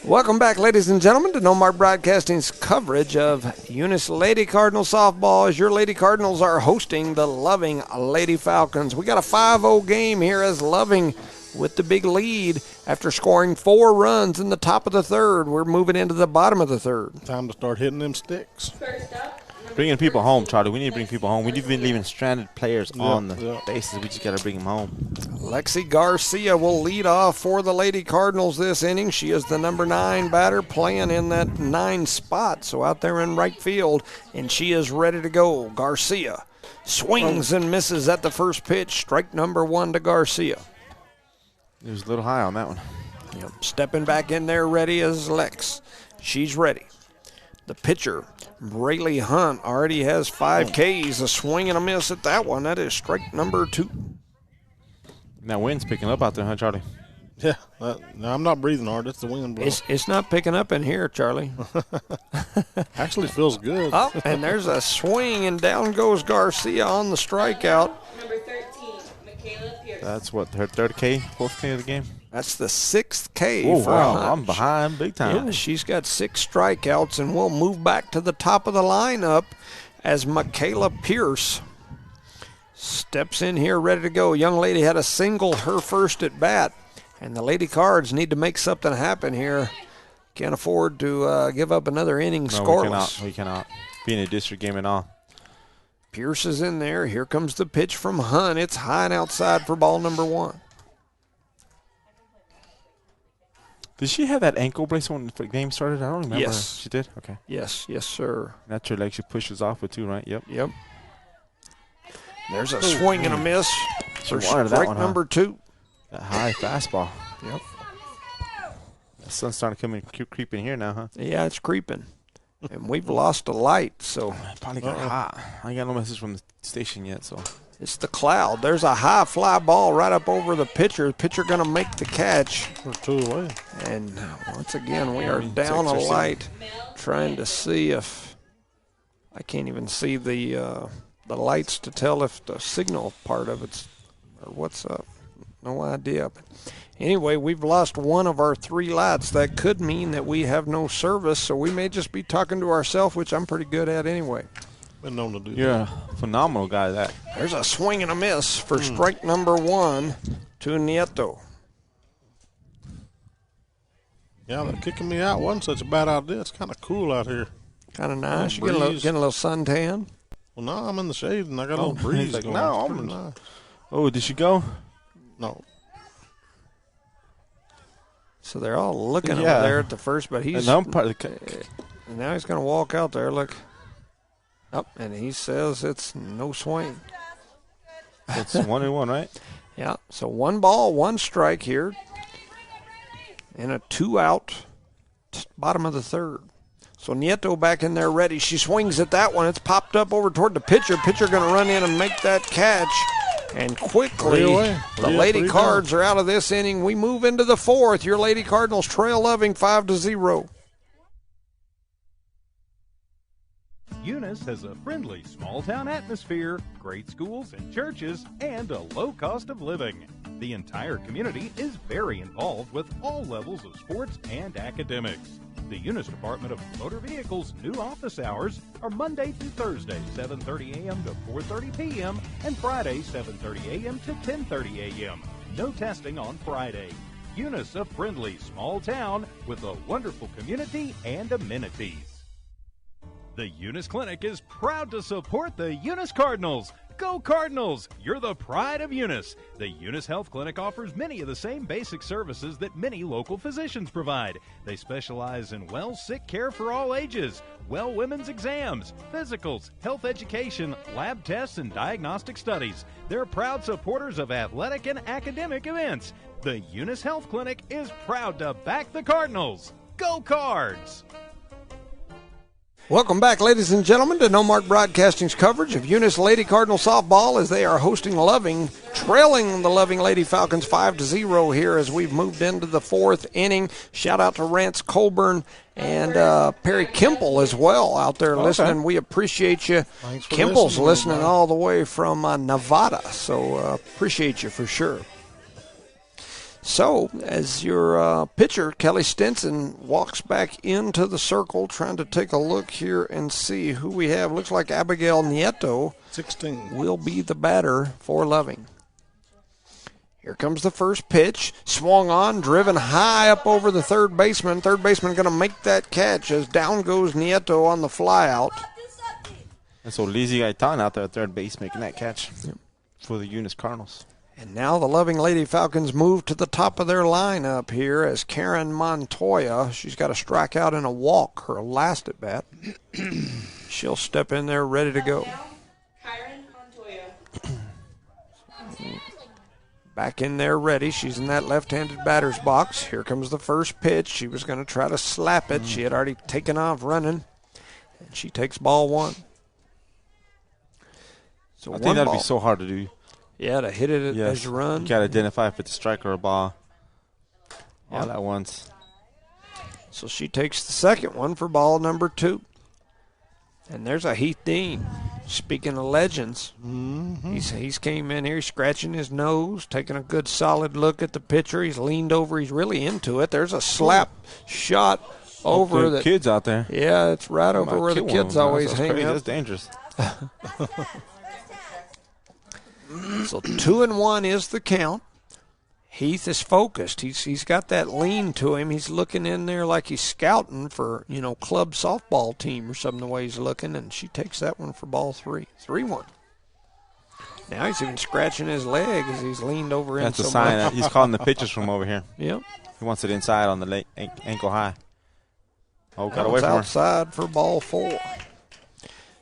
Welcome back, ladies and gentlemen, to No Mark Broadcasting's coverage of Eunice Lady Cardinal softball as your Lady Cardinals are hosting the Loving Lady Falcons. We got a 5-0 game here as Loving with the big lead after scoring 4 runs in the top of the third. We're moving into the bottom of the third. Time to start hitting them sticks. First up, Bringing people home, Charlie. We need to bring people home. We've been leaving stranded players on the yeah. bases. We just got to bring them home. Lexi Garcia will lead off for the Lady Cardinals this inning. She is the number 9 batter playing in that 9 spot, so out there in right field, and she is ready to go. Garcia swings and misses at the first pitch. Strike number 1 to Garcia. It was a little high on that one. Yep. Stepping back in there ready is Lex. She's ready. The pitcher, Braylee Hunt, already has 5 Ks. A swing and a miss at that one. That is strike number 2. That wind's picking up out there, huh, Charlie? Yeah. No, I'm not breathing hard. That's the wind blowing. It's not picking up in here, Charlie. Actually feels good. Oh, and there's a swing, and down goes Garcia on the strikeout. number 13, Michaela Pierce. That's what, her 3rd K, 4th K of the game? That's the 6th K Oh, for wow. Hunt. I'm behind big time. Yeah, she's got 6 strikeouts, and we'll move back to the top of the lineup as Michaela Pierce steps in here ready to go. Young lady had a single her first at bat, and the Lady Cards need to make something happen here. Can't afford to give up another inning scoreless. We cannot. Being a district game and all. Pierce is in there. Here comes the pitch from Hunt. It's high and outside for ball number 1. Did she have that ankle brace when the game started? I don't remember. Yes. She did? Okay. Yes, sir. That's her leg she pushes off with too, right? Yep. Yep. There's a swing and a miss for wanted that strike one, huh? number 2. That high fastball. Yep. The sun's starting to come in, creep in here now, huh? Yeah, it's creeping. And we've lost a light, so Probably got hot. I ain't got no message from the station yet, so. it's the cloud. There's a high fly ball right up over the pitcher. The pitcher going to make the catch. We're 2 away. And once again, we are down a 6 or 7. light, trying to see if I can't even see the lights to tell if the signal part of it's or what's up. No idea. But anyway, we've lost one of our 3 lights. That could mean that we have no service, so we may just be talking to ourselves, which I'm pretty good at anyway. Been known to do You're that. a phenomenal guy at that. There's a swing and a miss for strike number 1 to Nieto. Yeah, they're kicking me out wasn't such a bad idea. It's kind of cool out here. Kind of nice. You Breeze. getting a little suntan. Well, no, I'm in the shade, and I got a little breeze He's like, going. no, It's pretty nice. Oh, did she go? No. So they're all looking Yeah. over there at the first, but he's And umpire, and now he's going to walk out there. Look, up, and he says it's no swing. it's 1-1, right? Yeah, so 1 ball, 1 strike here, and a 2-out bottom of the third. So Nieto back in there ready. She swings at that one. It's popped up over toward the pitcher. Pitcher going to run in and make that catch. And quickly, the Lady Cards are out of this inning. We move into the fourth. Your Lady Cardinals trail Loving 5-0. Eunice has a friendly small-town atmosphere, great schools and churches, and a low cost of living. The entire community is very involved with all levels of sports and academics. The Eunice Department of Motor Vehicles' new office hours are Monday through Thursday, 7:30 a.m. to 4:30 p.m., and Friday, 7:30 a.m. to 10:30 a.m. No testing on Friday. Eunice, a friendly small town with a wonderful community and amenities. The Eunice Clinic is proud to support the Eunice Cardinals. Go Cardinals! You're the pride of Eunice. The Eunice Health Clinic offers many of the same basic services that many local physicians provide. They specialize in sick care for all ages, women's exams, physicals, health education, lab tests, and diagnostic studies. They're proud supporters of athletic and academic events. The Eunice Health Clinic is proud to back the Cardinals. Go Cards! Welcome back, ladies and gentlemen, to No Mark Broadcasting's coverage of Eunice Lady Cardinal softball as they are hosting Loving, trailing the Loving Lady Falcons 5-0 here as we've moved into the fourth inning. Shout out to Rance Colburn and Perry Kimball as well out there listening. We appreciate you. Kimball's listening all the way from Nevada, so appreciate you for sure. So, as your pitcher, Kelly Stinson, walks back into the circle, trying to take a look here and see who we have. Looks like Abigail Nieto 16 will be the batter for Loving. Here comes the first pitch. Swung on, driven high up over the third baseman. Third baseman going to make that catch as down goes Nieto on the fly out. And so Lizzie Gaitan out there at third base making that catch for the Eunice Cardinals. And now the Loving Lady Falcons move to the top of their lineup here as Karen Montoya, she's got a strikeout and a walk, her last at bat. She'll step in there ready to go. Karen Montoya. Back in there ready. She's in that left-handed batter's box. Here comes the first pitch. She was going to try to slap it. She had already taken off running. And she takes ball one. So I think that'd be so hard to do. Yeah, to hit it as you run. You got to identify if it's a strike or a ball all at once. So she takes the second one for ball number 2. And there's a Heath Dean. Speaking of legends, he's came in here scratching his nose, taking a good solid look at the pitcher. He's leaned over. He's really into it. There's a slap shot over the kids out there. Yeah, it's right over where the kids always hang out. That's dangerous. So 2-1 is the count. Heath is focused. He's got that lean to him. He's looking in there like he's scouting for, club softball team or something the way he's looking, and she takes that one for ball 3. 3-1. Now he's even scratching his leg as he's leaned over in. That's a sign that he's calling the pitches from over here. Yep. He wants it inside on the ankle high. Oh, got away It's from her. outside for ball 4.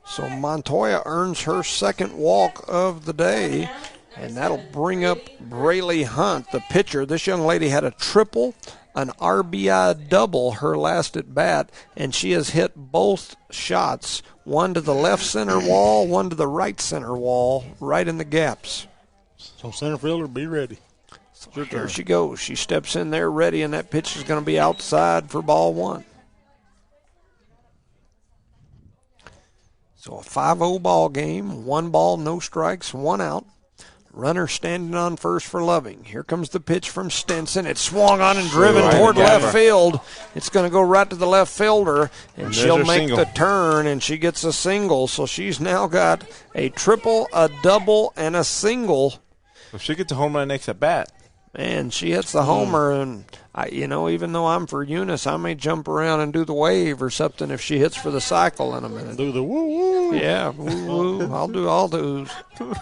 So Montoya earns her second walk of the day, and that'll bring up Braylee Hunt, the pitcher. This young lady had a triple, an RBI double her last at bat, and she has hit both shots, one to the left center wall, one to the right center wall, right in the gaps. So center fielder, be ready. So here she goes. She steps in there ready, and that pitch is going to be outside for ball 1. So a 5-0 ball game, 1 ball, no strikes, 1 out. Runner standing on first for Loving. Here comes the pitch from Stinson. It's swung on and driven toward left field. It's going to go right to the left fielder, and she'll make the turn, and she gets a single. So she's now got a triple, a double, and a single. If she gets a home run next at bat, Man, she hits the homer, and even though I'm for Eunice, I may jump around and do the wave or something if she hits for the cycle in a minute. Do the woo-woo. Yeah, woo-woo. I'll do all those. Do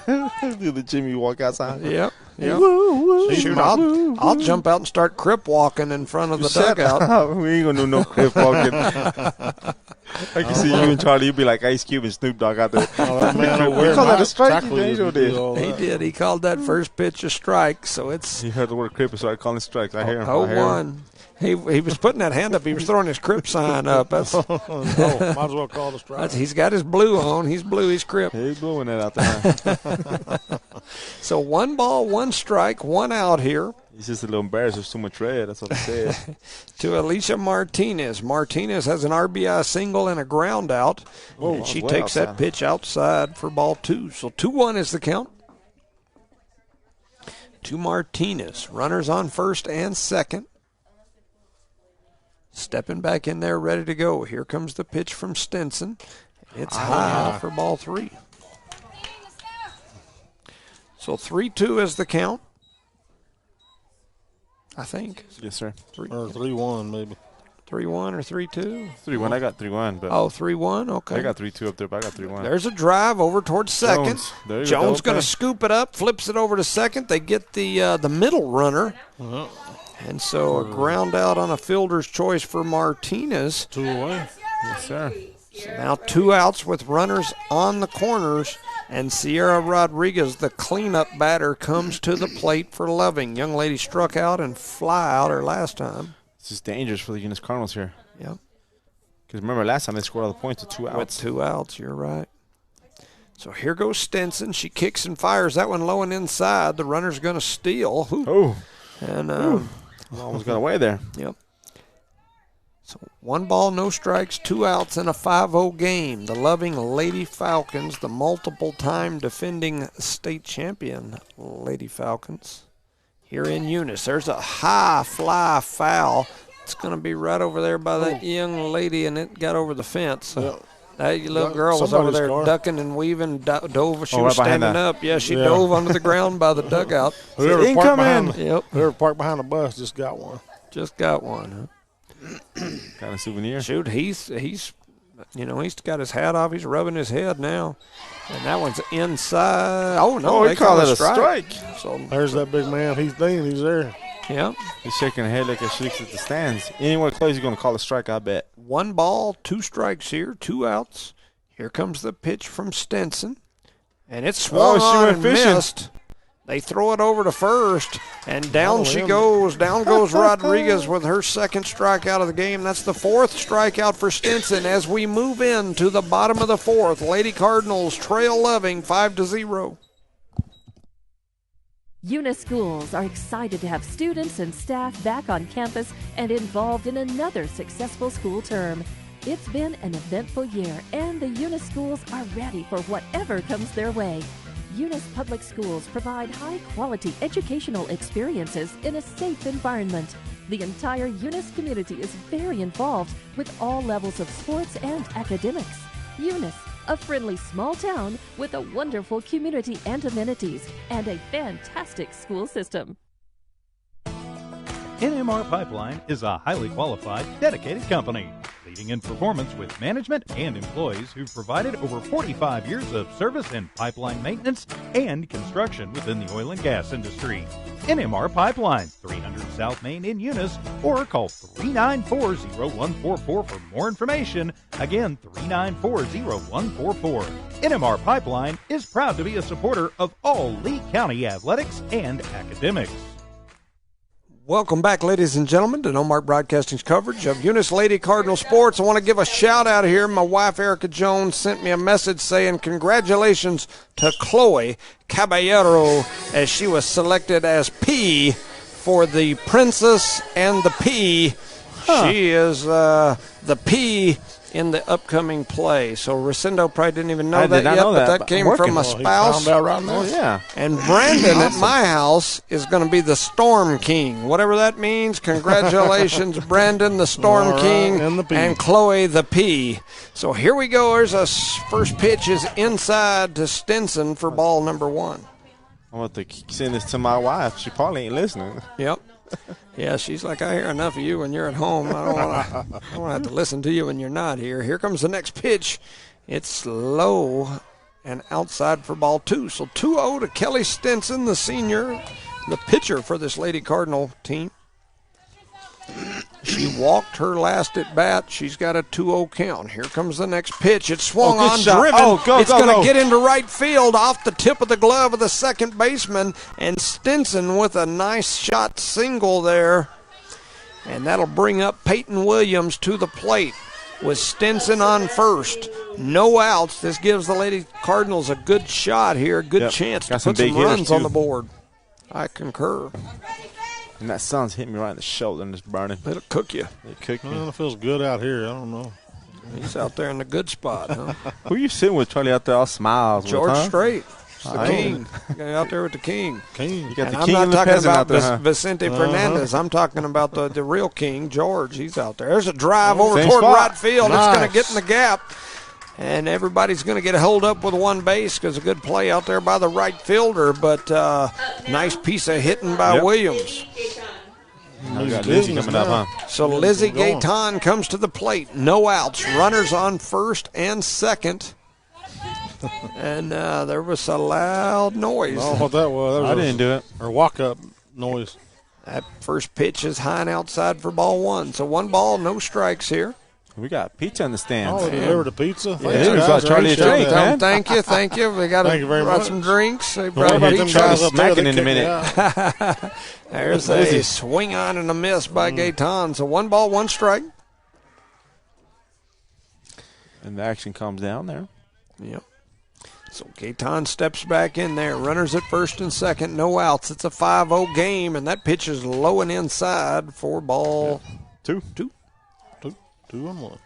the Jimmy walk outside. Yep. Shoot, I'll jump out and start crip walking in front of the dugout. We ain't gonna do no crip walking. I can see you and Charlie. You'd be like Ice Cube and Snoop Dogg out there. Oh, that man over We there, call that a Mike strike. Tackle Angel did did. all He that. did. He called that first pitch a strike, so it's He heard the word crip and started calling strikes. I hear him. oh I hear him. one. He was putting that hand up. He was throwing his crip sign up. That's, Oh, might as well call the strike. he's got his blue on. He's blue. He's crip. He's blowing that out there. So 1 ball, 1 strike, 1 out here He's just a little embarrassed. There's too much red. That's what I said. to Alicia Martinez. Martinez has an RBI single and a ground out. And she way takes that outside. pitch outside for ball 2. So 2-1 is the count to Martinez. Runners on first and second. Stepping back in there, ready to go. Here comes the pitch from Stinson. It's high for ball 3. So 3-2 is the count, I think. Yes, sir. Or 3-1 maybe. 3-1 or 3-2? 3-1. I got 3-1, but Oh, 3-1? Okay. I got 3-2 up there, but I got 3-1. There's a drive over towards second. Jones. There you go. Jones going to Okay. scoop it up, flips it over to second. They get the middle runner. And so a ground out on a fielder's choice for Martinez. 2 away. Yes, sir. So now 2 outs with runners on the corners. And Sierra Rodriguez, the cleanup batter, comes to the plate for Loving. Young lady struck out and fly out her last time. This is dangerous for the Eunice Cardinals here. Yep. Because remember, last time they scored all the points with 2 outs. With 2 outs, you're right. So here goes Stinson. She kicks and fires that one low and inside. The runner's going to steal. Ooh. Oh, And almost got away there. Yep. So 1 ball, no strikes, 2 outs in a 5-0 game. The Loving Lady Falcons, the multiple-time defending state champion Lady Falcons, here in Eunice. There's a high fly foul. It's going to be right over there by that young lady, and it got over the fence. That little girl was over Somebody's there car. ducking and weaving, dove. She Oh, was right behind standing that. up. Yeah, she Yeah. dove under the ground by the dugout. Whoever parked incoming. behind, Yep, whoever parked behind the bus just got one. just got one. Huh? Got a souvenir. Shoot, he's got his hat off. He's rubbing his head now, and that one's inside. Oh no, Oh, they he called it it a strike. So There's that big man. He's there. yeah, He's shaking his head like he looks at the stands. Anywhere close, he's going to call a strike, I bet. 1 ball, 2 strikes here, 2 outs. Here comes the pitch from Stinson, and it's swung she on went and fishing. missed. They throw it over to first, and down she him. goes. Down goes Rodriguez with her second strikeout of the game. That's the 4th strikeout for Stinson as we move into the bottom of the 4th. Lady Cardinals trail Loving 5-0. Eunice schools are excited to have students and staff back on campus and involved in another successful school term. It's been an eventful year, and the Eunice schools are ready for whatever comes their way. Eunice Public Schools provide high-quality educational experiences in a safe environment. The entire Eunice community is very involved with all levels of sports and academics. Eunice, a friendly small town with a wonderful community and amenities, and a fantastic school system. NMR Pipeline is a highly qualified, dedicated company, leading in performance with management and employees who've provided over 45 years of service in pipeline maintenance and construction within the oil and gas industry. NMR Pipeline, 300 South Main in Eunice, or call 394-0144 for more information. Again, 394-0144. NMR Pipeline is proud to be a supporter of all Lee County athletics and academics. Welcome back, ladies and gentlemen, to No Mark Broadcasting's coverage of Eunice Lady Cardinal Sports. I want to give a shout-out here. My wife, Erica Jones, sent me a message saying congratulations to Chloe Caballero as she was selected as P for the Princess and the P. She is the P in the upcoming play. So Rosendo probably didn't even know I that did not yet, know but that, that but came I'm from a working. He spouse. found out right now. Oh, yeah. And Brandon at my house is going to be the Storm King. Whatever that means, congratulations, Brandon, the Storm All right, King, and the P. and Chloe, the P. So here we go. There's a first pitch is inside to Stinson for ball number 1. I'm about to send this to my wife. She probably ain't listening. Yep. Yeah, she's like, I hear enough of you when you're at home. I don't want to have to listen to you when you're not here. Here comes the next pitch. It's low and outside for ball 2. So 2-0 to Kelly Stinson, the senior, the pitcher for this Lady Cardinal team. She walked her last at bat. She's got a 2-0 count. Here comes the next pitch. It's swung on, shot. driven. It's going to go. get into right field off the tip of the glove of the second baseman. And Stinson with a nice shot single there. And that'll bring up Peyton Williams to the plate with Stinson on first. No outs. This gives the Lady Cardinals a good shot here, good chance to put some runs on the board. I concur. And that sun's hitting me right in the shoulder and it's burning. It'll cook you. It cooked me. Well, it feels good out here. I don't know. He's out there in the good spot, huh? Who you sitting with, Charlie, out there all smiles George with, huh? Strait. The king. Guy out there with the king. King. You got And the I'm king not and the talking peasant about out there, huh? Vicente Fernandez. I'm talking about the real king, George. He's out there. There's a drive over Same toward spot. right field. Nice. It's going to get in the gap. And everybody's going to get held up with one base because a good play out there by the right fielder. But nice piece of hitting by Williams. Now we got Lizzie coming up, huh? So Lizzie Gayton comes to the plate. No outs. Runners on first and second. And there was a loud noise. I don't know what that was. I didn't do it. Or walk-up noise. That first pitch is high and outside for ball 1. So 1 ball, no strikes here. We got pizza in the stands. Oh, delivered the pizza. Thanks, Yeah, we guys. got Charlie a Appreciate drink, that. man. Thank you. We got Thank you very brought much. some drinks. They We'll brought hit them pizza. guys up there. Smacking They in a kick me minute. out. There's a swing on and a miss by Gayton. So 1 ball, 1 strike. And the action comes down there. Yep. So Gayton steps back in there. Runners at first and second, no outs. It's a 5-0 game, and that pitch is low and inside for ball 2. 2-1.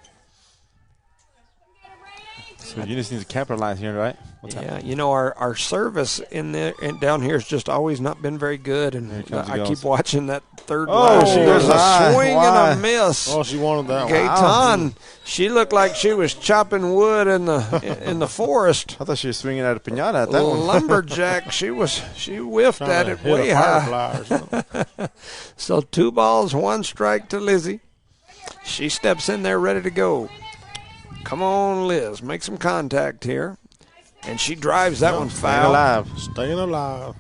So you just need to capitalize here, right? What's happening? You know, our service in there and down here has just always not been very good, and I keep watching that third line. There's a swing and a miss. Oh, she wanted that one. Gayton, she looked like she was chopping wood in the forest. I thought she was swinging at a piñata at that one. Lumberjack, she whiffed Trying at to it hit way a high. firefly or something. So 2 balls, 1 strike to Lizzie. She steps in there ready to go. Come on, Liz. Make some contact here. And she drives that one foul. Staying alive.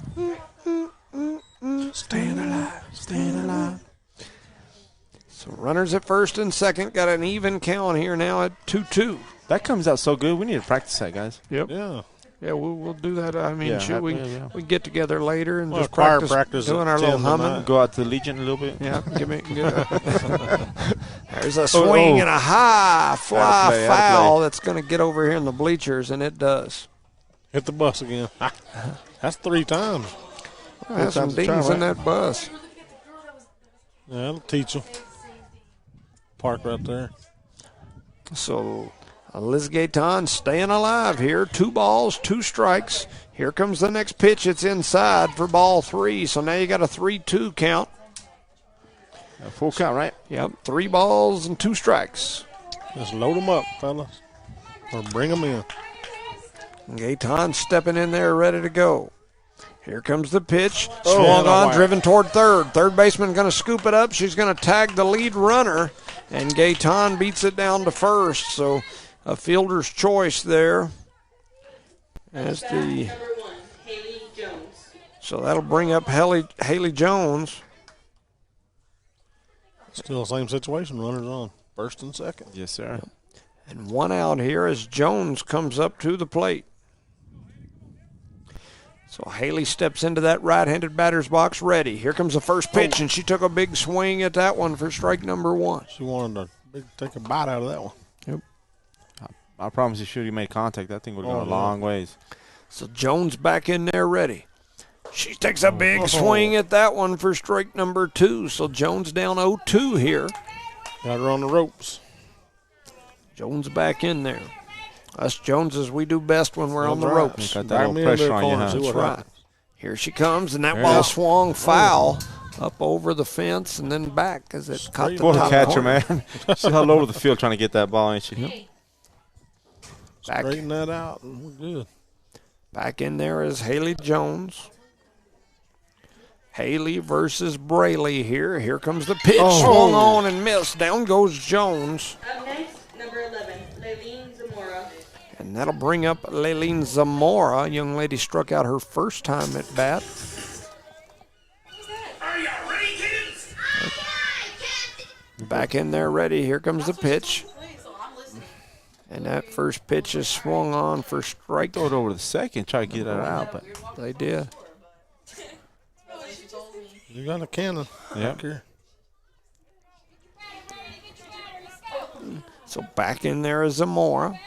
Staying alive. So runners at first and second. Got an even count here now at 2-2. That comes out so good. We need to practice that, guys. Yep. Yeah. Yeah, we'll do that. I mean, Yeah, we get together later and Well, just choir practice doing at our little 10 humming. tonight. Go out to the Legion a little bit. Yeah, There's a swing and a high fly Atta play. foul that's going to get over here in the bleachers, and it does. Hit the bus again. That's 3 times. There's some dings in that bus. Yeah, that'll teach them. Park right there. So Liz Gayton staying alive here. 2 balls, 2 strikes. Here comes the next pitch. It's inside for ball 3. So now you got a 3-2 count. A full count, right? Yep, 3 balls and 2 strikes. Just load them up, fellas. Or bring them in. Gayton stepping in there ready to go. Here comes the pitch. Oh, Swung on, wow. driven toward third. Third baseman going to scoop it up. She's going to tag the lead runner. And Gayton beats it down to first. So a fielder's choice there. As the Number 1, Haley Jones. So that'll bring up Haley Jones. Still the same situation. Runners on first and second. Yes, sir. And 1 out here as Jones comes up to the plate. So Haley steps into that right-handed batter's box ready. Here comes the first pitch, and she took a big swing at that one for strike number 1. She wanted to take a bite out of that one. Yep. I promise you, should you made contact, that thing would have gone a long ways. So Jones back in there ready. She takes a big swing at that one for strike number 2. So Jones down 0-2 here. Got her on the ropes. Jones back in there. Us Joneses, we do best when we're on the Right. ropes. Got that Back little me into pressure the on you, corner, huh? see That's what right. happens. Here she comes, and that There it ball is. swung foul up over the fence and then back as it caught the Poor top catcher, corner. man. She's all over the field trying to get that ball, ain't she? Back, Straighten that out, and we're good. back in there is Haley Jones. Haley versus Braley here. Here comes the pitch. Oh. Swung on and missed. Down goes Jones. Up next, number 11, Laylene Zamora. And that'll bring up Laylene Zamora. Young lady struck out her first time at bat. Back in there ready. Here comes the pitch. And that first pitch is swung on for strike. Throw it over the second, try to get it out, but They did. You got a cannon. yeah. Here. So back in there is Zamora.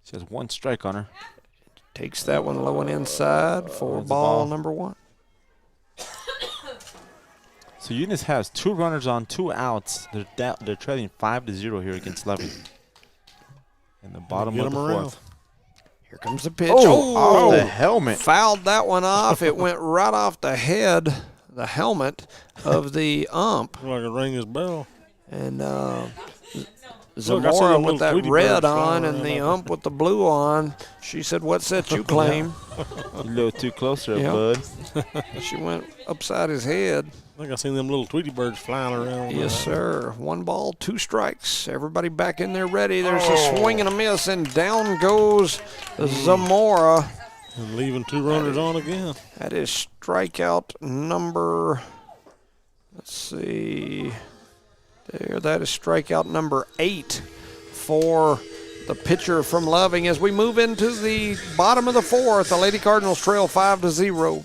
She has 1 strike on her. Takes that one low and inside for That's a ball ball. number 1. So Eunice has 2 runners on, 2 outs. They're trailing 5-0 here against Loving. In the bottom Get of the 'em around. 4th. Here comes the pitch. Off the helmet. Fouled that one off. It went right off the head, the helmet of the ump. Look like it rang his bell. And Look, I see Zamora them with little that Tweety red birds on flying and the around. ump with the blue on. She said, "What set you claim?" A little too close there, Yeah. bud. She went upside his head. I think I seen them little Tweety birds flying around. Yes, sir. 1 ball, 2 strikes. Everybody back in there ready. There's a swing and a miss, and down goes Zamora. And leaving 2 runners on again. That is strikeout number, let's see, there, that is strikeout number 8 for the pitcher from Loving. As we move into the bottom of the 4th, the Lady Cardinals trail 5-0.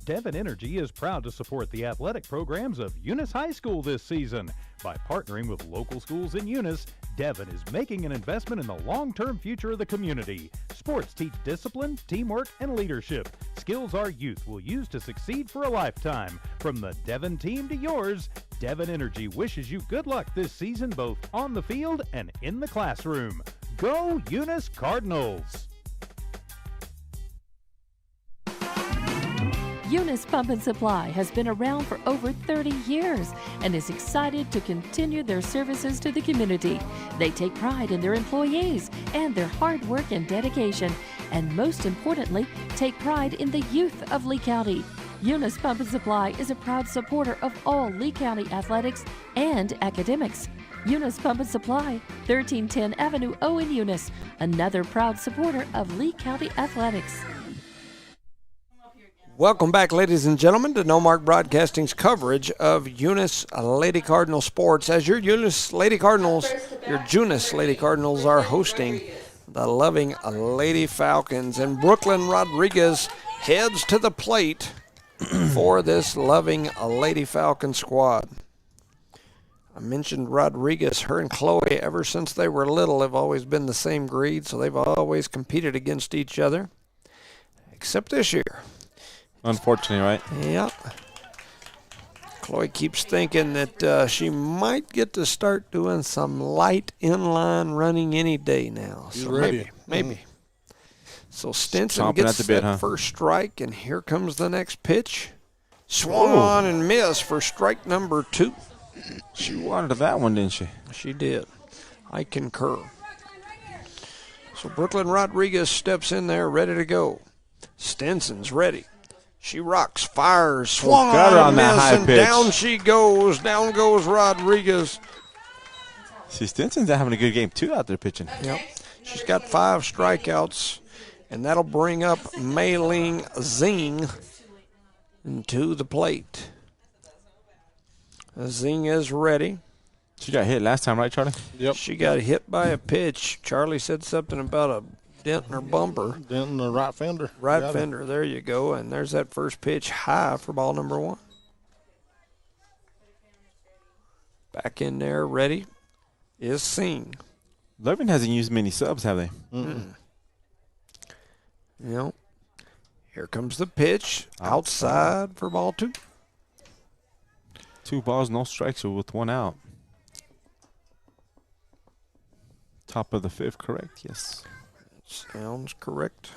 Devon Energy is proud to support the athletic programs of Eunice High School this season. By partnering with local schools in Eunice, Devon is making an investment in the long-term future of the community. Sports teach discipline, teamwork, and leadership. Skills our youth will use to succeed for a lifetime. From the Devon team to yours, Devon Energy wishes you good luck this season both on the field and in the classroom. Go Eunice Cardinals! Eunice Pump and Supply has been around for over 30 years and is excited to continue their services to the community. They take pride in their employees and their hard work and dedication, and most importantly, take pride in the youth of Lee County. Eunice Pump and Supply is a proud supporter of all Lee County athletics and academics. Eunice Pump and Supply, 1310 Avenue O in Eunice, another proud supporter of Lee County athletics. Welcome back, ladies and gentlemen, to No Mark Broadcasting's coverage of Eunice Lady Cardinal sports. As your Eunice Lady Cardinals are hosting the Loving Lady Falcons, and Brooklyn Rodriguez heads to the plate for this Loving Lady Falcon squad. I mentioned Rodriguez. Her and Chloe, ever since they were little, have always been the same breed, so they've always competed against each other, except this year. Unfortunately, right? Yep. Chloe keeps thinking that she might get to start doing some light inline running any day now. She's So ready. maybe. So Stinson Chomping gets at the bit, that huh? first strike, and here comes the next pitch. Swung on and missed for strike number 2. She wanted that one, didn't she? She did. I concur. So Brooklyn Rodriguez steps in there ready to go. Stinson's ready. She rocks, fires, swung got her on on that miss, high and pitch. down she goes. Down goes Rodriguez. See, Stinson's having a good game, too, out there pitching. Yep. She's got 5 strikeouts, and that'll bring up Mei-Ling Zing into the plate. Zing is ready. She got hit last time, right, Charlie? Yep. She got hit by a pitch. Charlie said something about a dent in her bumper. Dent in the right fender. Right Got it. fender, there you go. And there's that first pitch high for ball number 1. Back in there, ready, is Singh. Loving hasn't used many subs, have they? Yep. Here comes the pitch, outside for ball 2. 2 balls, no strikes with 1 out. Top of the 5th, correct? Yes. Sounds correct.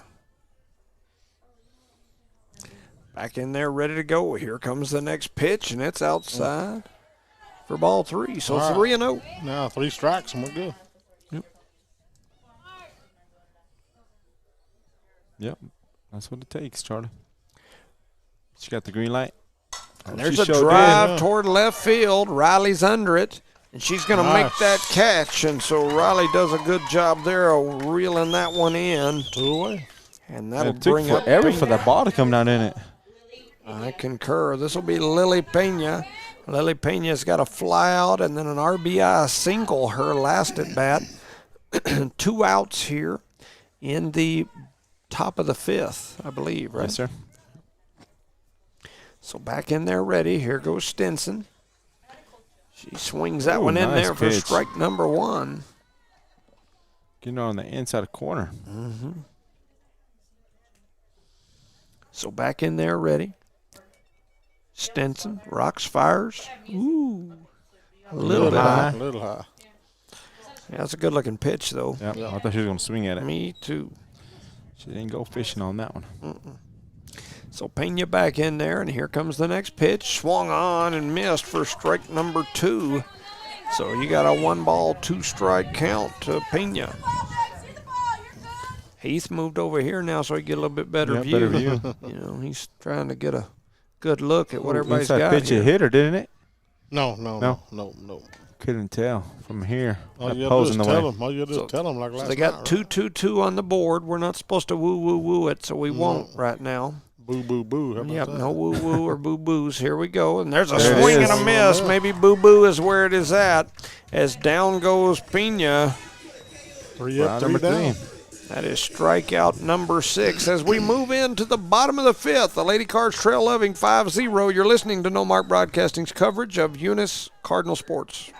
Back in there, ready to go. Here comes the next pitch, and it's outside for ball 3. So All right. 3-0. Now 3 strikes and we're good. Yep. That's what it takes, Charlie. She got the green light. And there's a drive toward left field. Riley's under it, and she's going to make that catch. And so Riley does a good job there of reeling that one in. 2 away. And that'll It took bring up forever for that ball to come down in it. I concur. This will be Lily Pena. Lily Pena's got a fly out and then an RBI single her last at bat. 2 outs here in the top of the 5th, I believe, right? Yes, sir. So back in there ready. Here goes Stinson. She swings that Ooh, one in nice there for pitch. strike number 1. Getting on the inside corner. Mm-hmm. So back in there ready. Stinson rocks, fires. Ooh. A little bit high. A little high. Yeah, that's a good-looking pitch, though. Yep. I thought she was going to swing at it. Me too. She didn't go fishing on that one. So Pena back in there, and here comes the next pitch. Swung on and missed for strike number 2. So you got a 1-ball, 2-strike count to Pena. Heath moved over here now so he get a little bit better view. Better view. You know, he's trying to get a good look at what everybody's inside got pitch here. it hit her, didn't it? No. No. Couldn't tell from here. All you That got to pose do in is the tell way. them. All you got to do is tell them like last So they got night, 2-2-2 on the board. We're not supposed to woo it, so we won't right now. Boo, boo, boo. How about Yep, that? no woo-woo or boo-boos. Here we go. And there's a There it swing is. and a miss. Maybe boo-boo is where it is at. As down goes Pena. 3 up, 3 Number down. 3. That is strikeout number 6. As we move into the bottom of the 5th, the Lady Cards trail loving 5-0. You're listening to No Mark Broadcasting's coverage of Eunice Cardinal Sports.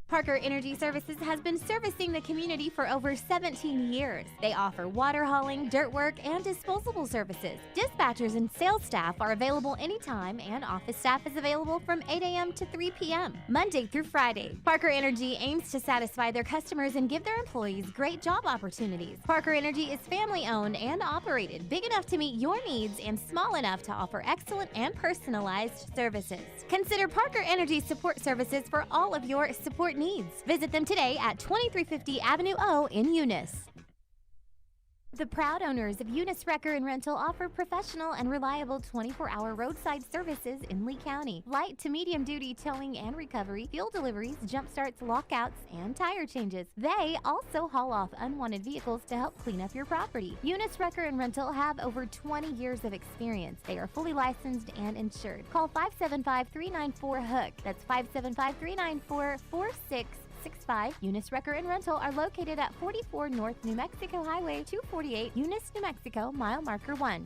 Parker Energy Services has been servicing the community for over 17 years. They offer water hauling, dirt work, and disposable services. Dispatchers and sales staff are available anytime, and office staff is available from 8 a.m. to 3 p.m., Monday through Friday. Parker Energy aims to satisfy their customers and give their employees great job opportunities. Parker Energy is family-owned and operated, big enough to meet your needs and small enough to offer excellent and personalized services. Consider Parker Energy support services for all of your support needs. Visit them today at 2350 Avenue O in Eunice. The proud owners of Eunice Wrecker and Rental offer professional and reliable 24-hour roadside services in Lee County. Light to medium duty towing and recovery, fuel deliveries, jump starts, lockouts, and tire changes. They also haul off unwanted vehicles to help clean up your property. Eunice Wrecker and Rental have over 20 years of experience. They are fully licensed and insured. Call 575-394-HOOK. That's 575-394-4665. Eunice Wrecker and Rental are located at 44 North New Mexico Highway 248, Eunice, New Mexico, mile marker 1.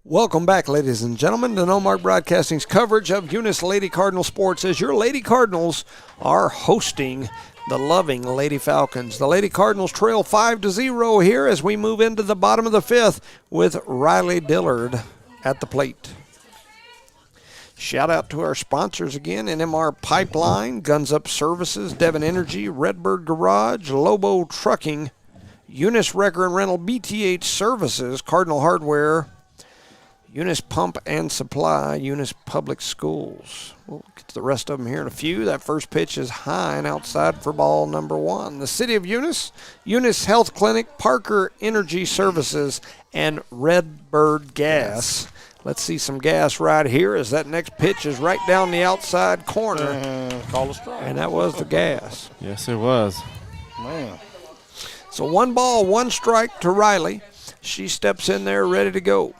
Welcome back, ladies and gentlemen, to No Mark Broadcasting's coverage of Eunice Lady Cardinal Sports as your Lady Cardinals are hosting the loving Lady Falcons. The Lady Cardinals trail 5-0 here as we move into the bottom of the 5th with Riley Dillard at the plate. Shout out to our sponsors again, NMR Pipeline, Guns Up Services, Devon Energy, Redbird Garage, Lobo Trucking, Eunice Wrecker and Rental, BTH Services, Cardinal Hardware, Eunice Pump and Supply, Eunice Public Schools. We'll get to the rest of them here in a few. That first pitch is high and outside for ball number 1. The City of Eunice, Eunice Health Clinic, Parker Energy Services, and Redbird Gas. Let's see some gas right here as that next pitch is right down the outside corner. Call a strike. And that was the gas. Yes, it was. Man. So 1 ball, 1 strike to Riley. She steps in there ready to go.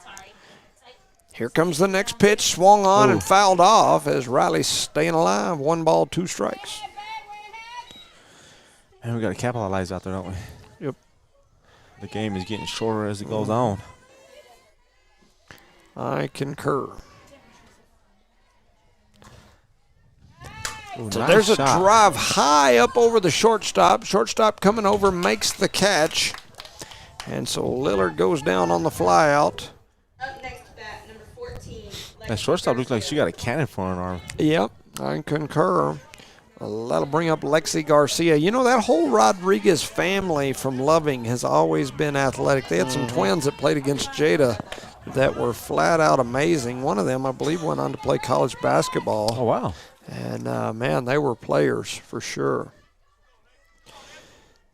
Here comes the next pitch, swung on and fouled off as Riley's staying alive. 1 ball, 2 strikes. And we got to capitalize out there, don't we? Yep. The game is getting shorter as it goes on. I concur. Ooh, So nice there's a shot. drive high up over the shortstop. Shortstop coming over makes the catch. And so Lillard goes down on the fly out. Up next to bat, number 14. That shortstop looks like she got a cannon for an arm. Yep, I concur. That'll bring up Lexi Garcia. You know, that whole Rodriguez family from Loving has always been athletic. They had some twins that played against Jada that were flat out amazing. One of them, I believe, went on to play college basketball. Oh, wow. And, man, they were players for sure.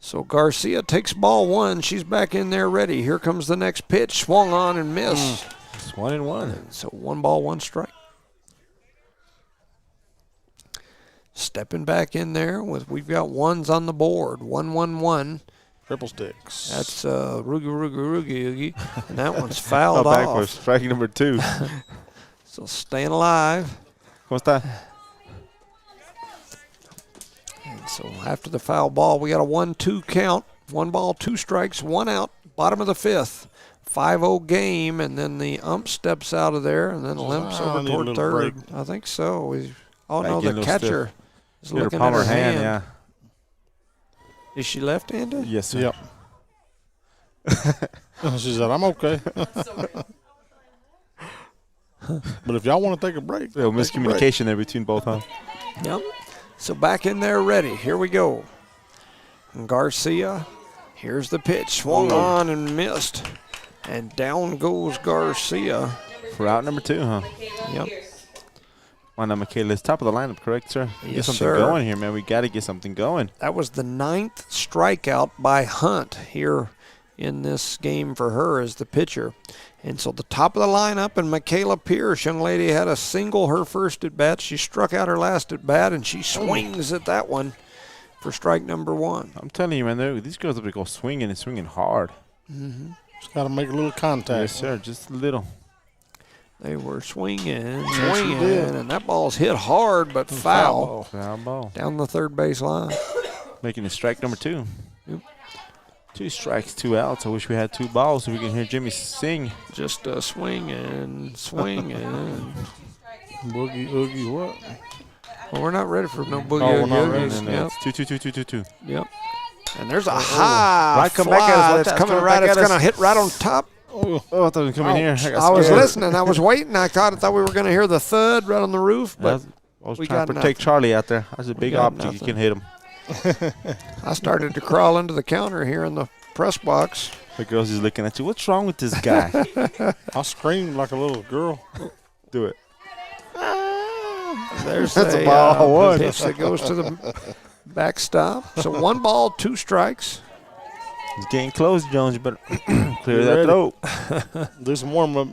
So Garcia takes ball 1. She's back in there ready. Here comes the next pitch. Swung on and missed. It's 1-1. So 1 ball, 1 strike. Stepping back in there we've got 1s on the board. 1-1-1. Triple sticks. That's Roogie. And that one's fouled Back for off. strike number 2. So staying alive. What's that? And so after the foul ball, we got a 1-2 count. 1 ball, 2 strikes, 1 out. Bottom of the 5th. 5-0 game, and then the ump steps out of there and then limps over toward third. I think so. The catcher is looking at her hand. Yeah. Is she left-handed? Yes, sir. Yep. She said, I'm okay. But if y'all want to take a break. Little miscommunication there between both, huh? Yep. So back in there ready. Here we go. And Garcia, here's the pitch. Swung on and missed. And down goes Garcia. For out number 2, huh? Yep. Well, now, Michaela's top of the lineup, correct, sir? Yes, get something sir. going here, man. We got to get something going. That was the 9th strikeout by Hunt here in this game for her as the pitcher. And so the top of the lineup, and Michaela Pierce, young lady, had a single her first at bat. She struck out her last at bat, and she swings at that one for strike number 1. I'm telling you, man, these girls have to go swinging and swinging hard. Mm-hmm. Just got to make a little contact. Yes, sir, just a little. They were swinging, she did. and that ball's hit hard but foul. Foul ball. Down the third base line. Making it strike number 2. Yep. 2 strikes, 2 outs. I wish we had 2 balls so we can hear Jimmy sing. Just swinging. Boogie, oogie, what? Well, we're not ready for no boogie. Oh, we're not ready. oogies. And Yep. it's 2. Yep. And there's a high Right, come fly back at us. Watch that's that. coming Come right. back It's at us. going to hit right on top. Oh, I thought it was coming here. I was scared. listening. I was waiting. I thought we were going to hear the thud right on the roof, but I was we trying to got protect nothing. Charlie out there. That's a big got object. You nothing. can hit him. I started to crawl into the counter here in the press box. The girls is looking at you. What's wrong with this guy? I screamed like a little girl. Do it. There's That's a ball one. pitch that goes to the backstop. So 1 ball, 2 strikes. It's getting close, Jones. You better clear You that ready? throat. Do some warm up.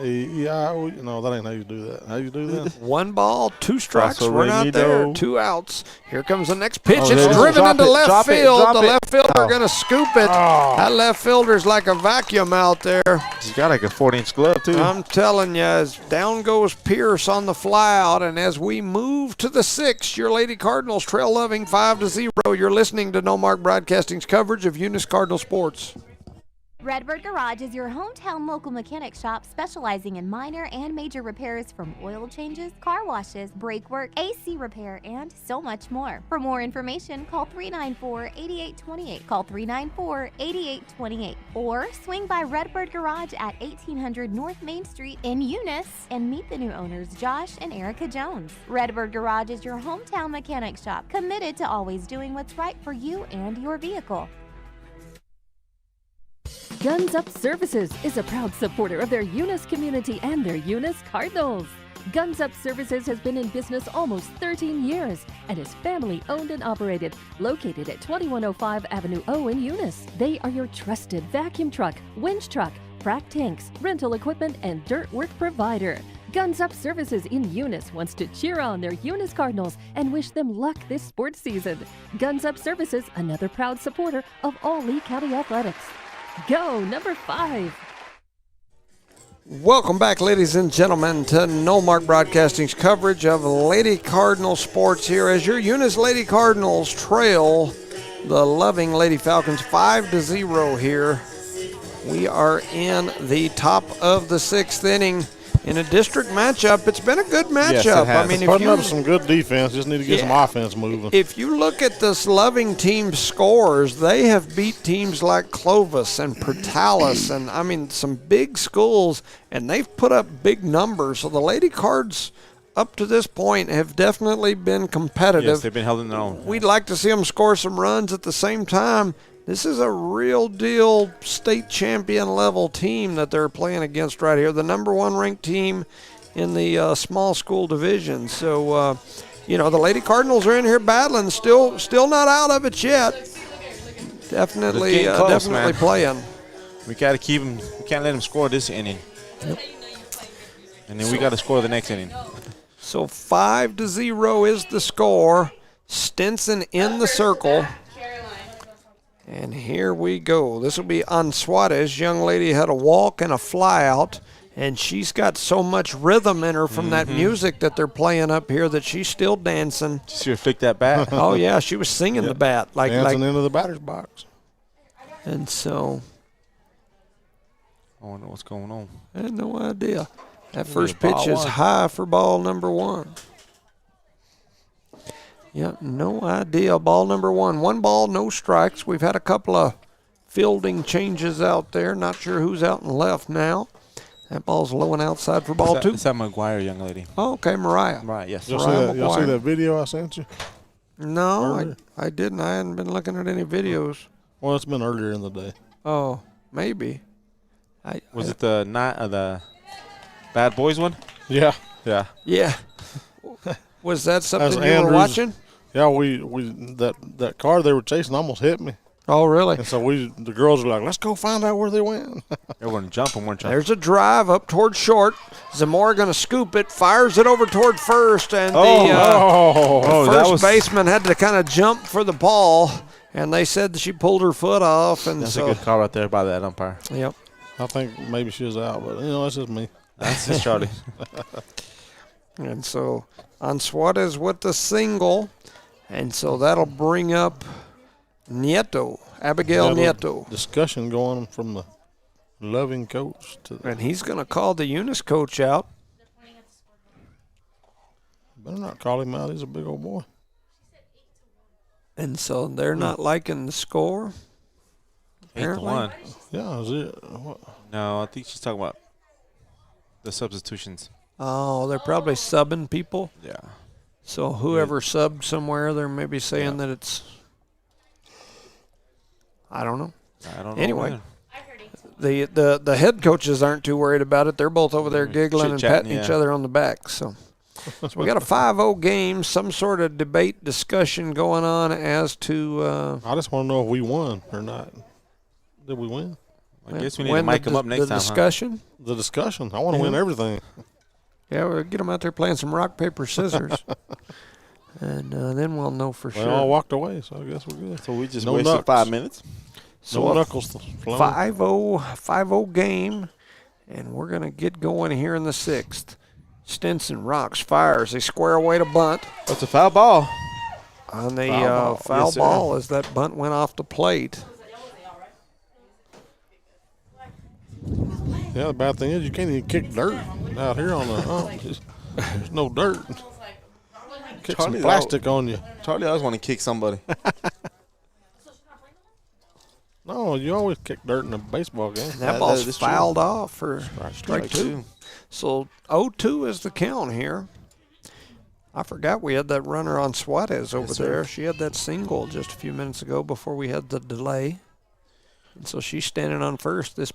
No, that ain't how you do that. How you do that? 1 ball, 2 strikes. Paso We're not there. Reñido. 2 outs. Here comes the next pitch. Oh, It's there it is. driven Drop into it, left drop it, field. drop The it. left fielder Oh. going to scoop it. That left fielder's like a vacuum out there. He's got like a 40-inch glove, too. I'm telling you, as down goes Pierce on the fly out, and as we move to the 6th, your Lady Cardinals trail loving 5-0. You're listening to No Mark Broadcasting's coverage of Eunice Cardinal sports. Redbird Garage is your hometown local mechanic shop specializing in minor and major repairs from oil changes, car washes, brake work, AC repair, and so much more. For more information, call 394-8828. Call 394-8828. Or swing by Redbird Garage at 1800 North Main Street in Eunice and meet the new owners, Josh and Erica Jones. Redbird Garage is your hometown mechanic shop, committed to always doing what's right for you and your vehicle. Guns Up Services is a proud supporter of their Eunice community and their Eunice Cardinals. Guns Up Services has been in business almost 13 years and is family owned and operated, located at 2105 Avenue O in Eunice. They are your trusted vacuum truck, winch truck, frac tanks, rental equipment, and dirt work provider. Guns Up Services in Eunice wants to cheer on their Eunice Cardinals and wish them luck this sports season. Guns Up Services, another proud supporter of all Lee County athletics. Go, number 5. Welcome back, ladies and gentlemen, to No Mark Broadcasting's coverage of Lady Cardinal sports here as your Eunice Lady Cardinals trail the loving Lady Falcons 5-0 here. We are in the top of the 6th inning in a district matchup. It's been a good matchup. Yes, it has. I mean, Putting up some good defense. Just need to get some offense moving. if you look at this loving team's scores, they have beat teams like Clovis and Portales and, I mean, some big schools, and they've put up big numbers. So the Lady Cards up to this point have definitely been competitive. Yes, they've been holding their own. We'd like to see them score some runs at the same time. This is a real deal state champion level team that they're playing against right here. The number 1 ranked team in the small school division. So, the Lady Cardinals are in here battling, still not out of it yet. Definitely, getting close, definitely man. playing. We got to keep him. We can't let him score this inning. Yep. And then we got to score the next inning. So 5-0 is the score. Stinson in the circle. And here we go. This will be Ansuarez. Young lady had a walk and a fly out. And she's got so much rhythm in her from that music that they're playing up here that she's still dancing. Did you see her flick that bat? Oh, yeah, she was singing the bat. Dancing into the batter's box. And so I wonder what's going on. I had no idea. That Maybe first ball pitch is one. high for ball number 1. Yep, no idea. Ball number 1. 1 ball, no strikes. We've had a couple of fielding changes out there. Not sure who's out and left now. That ball's low and outside for ball 2. Is that McGuire, young lady? Oh, okay, Mariah. Right, yes. Y'all Ryan see McGuire. that video I sent you? No, Earlier? I didn't. I hadn't been looking at any videos. Well, it's been earlier in the day. Oh, maybe. Was it the Bad Boys one? Yeah. Yeah. Yeah. Was that something That's you were Andrews. watching? Yeah, that car they were chasing almost hit me. Oh, really? And so the girls were like, let's go find out where they went. Everyone jumping, weren't you? There's a drive up toward short. Zamora going to scoop it, fires it over toward first, and the that first was baseman had to kind of jump for the ball, and they said that she pulled her foot off. And That's so, a good call right there by that umpire. Yep. I think maybe she was out, but that's just me. That's just Charlie. And so Ansuarez with the single, and so that'll bring up Nieto, Abigail Had a Nieto. Discussion going from the loving coach to And he's going to call the Eunice coach out. better not call him out. He's a big old boy. And so they're not liking the score. 8-1. Yeah, is it? What? No, I think she's talking about the substitutions. Oh, they're probably subbing people. Yeah. So whoever subbed somewhere, they're maybe saying that it's, I don't know. I don't know. Anyway, the head coaches aren't too worried about it. They're both over there giggling and Chit-chatting, patting each yeah. other on the back. So we got a 5-0 game, some sort of debate discussion going on as to I just want to know if we won or not. Did we win? I guess we need to when mic the, them up next the time. discussion. The discussion. I want to win everything. Yeah, we'll get them out there playing some rock, paper, scissors. And then we'll know for They sure. all walked away, so I guess we're good. Huh? So we just No wasted knucks. 5 minutes. So No a knuckles flowing. 5-0 game, and we're going to get going here in the 6th. Stinson rocks, fires. They square away to bunt. That's a foul ball. On the Foul ball. foul Yes, sir. ball as that bunt went off the plate. Yeah, the bad thing is you can't even kick dirt out here on the there's no dirt. Kick some Charlie, plastic on you. Charlie always want to kick somebody. No, you always kick dirt in a baseball game. And Yeah, that ball's that is true. fouled off for strike 2. So 0-2 is the count here. I forgot we had that runner on Suarez over Yes, sir. there. She had that single just a few minutes ago before we had the delay. And so she's standing on first. This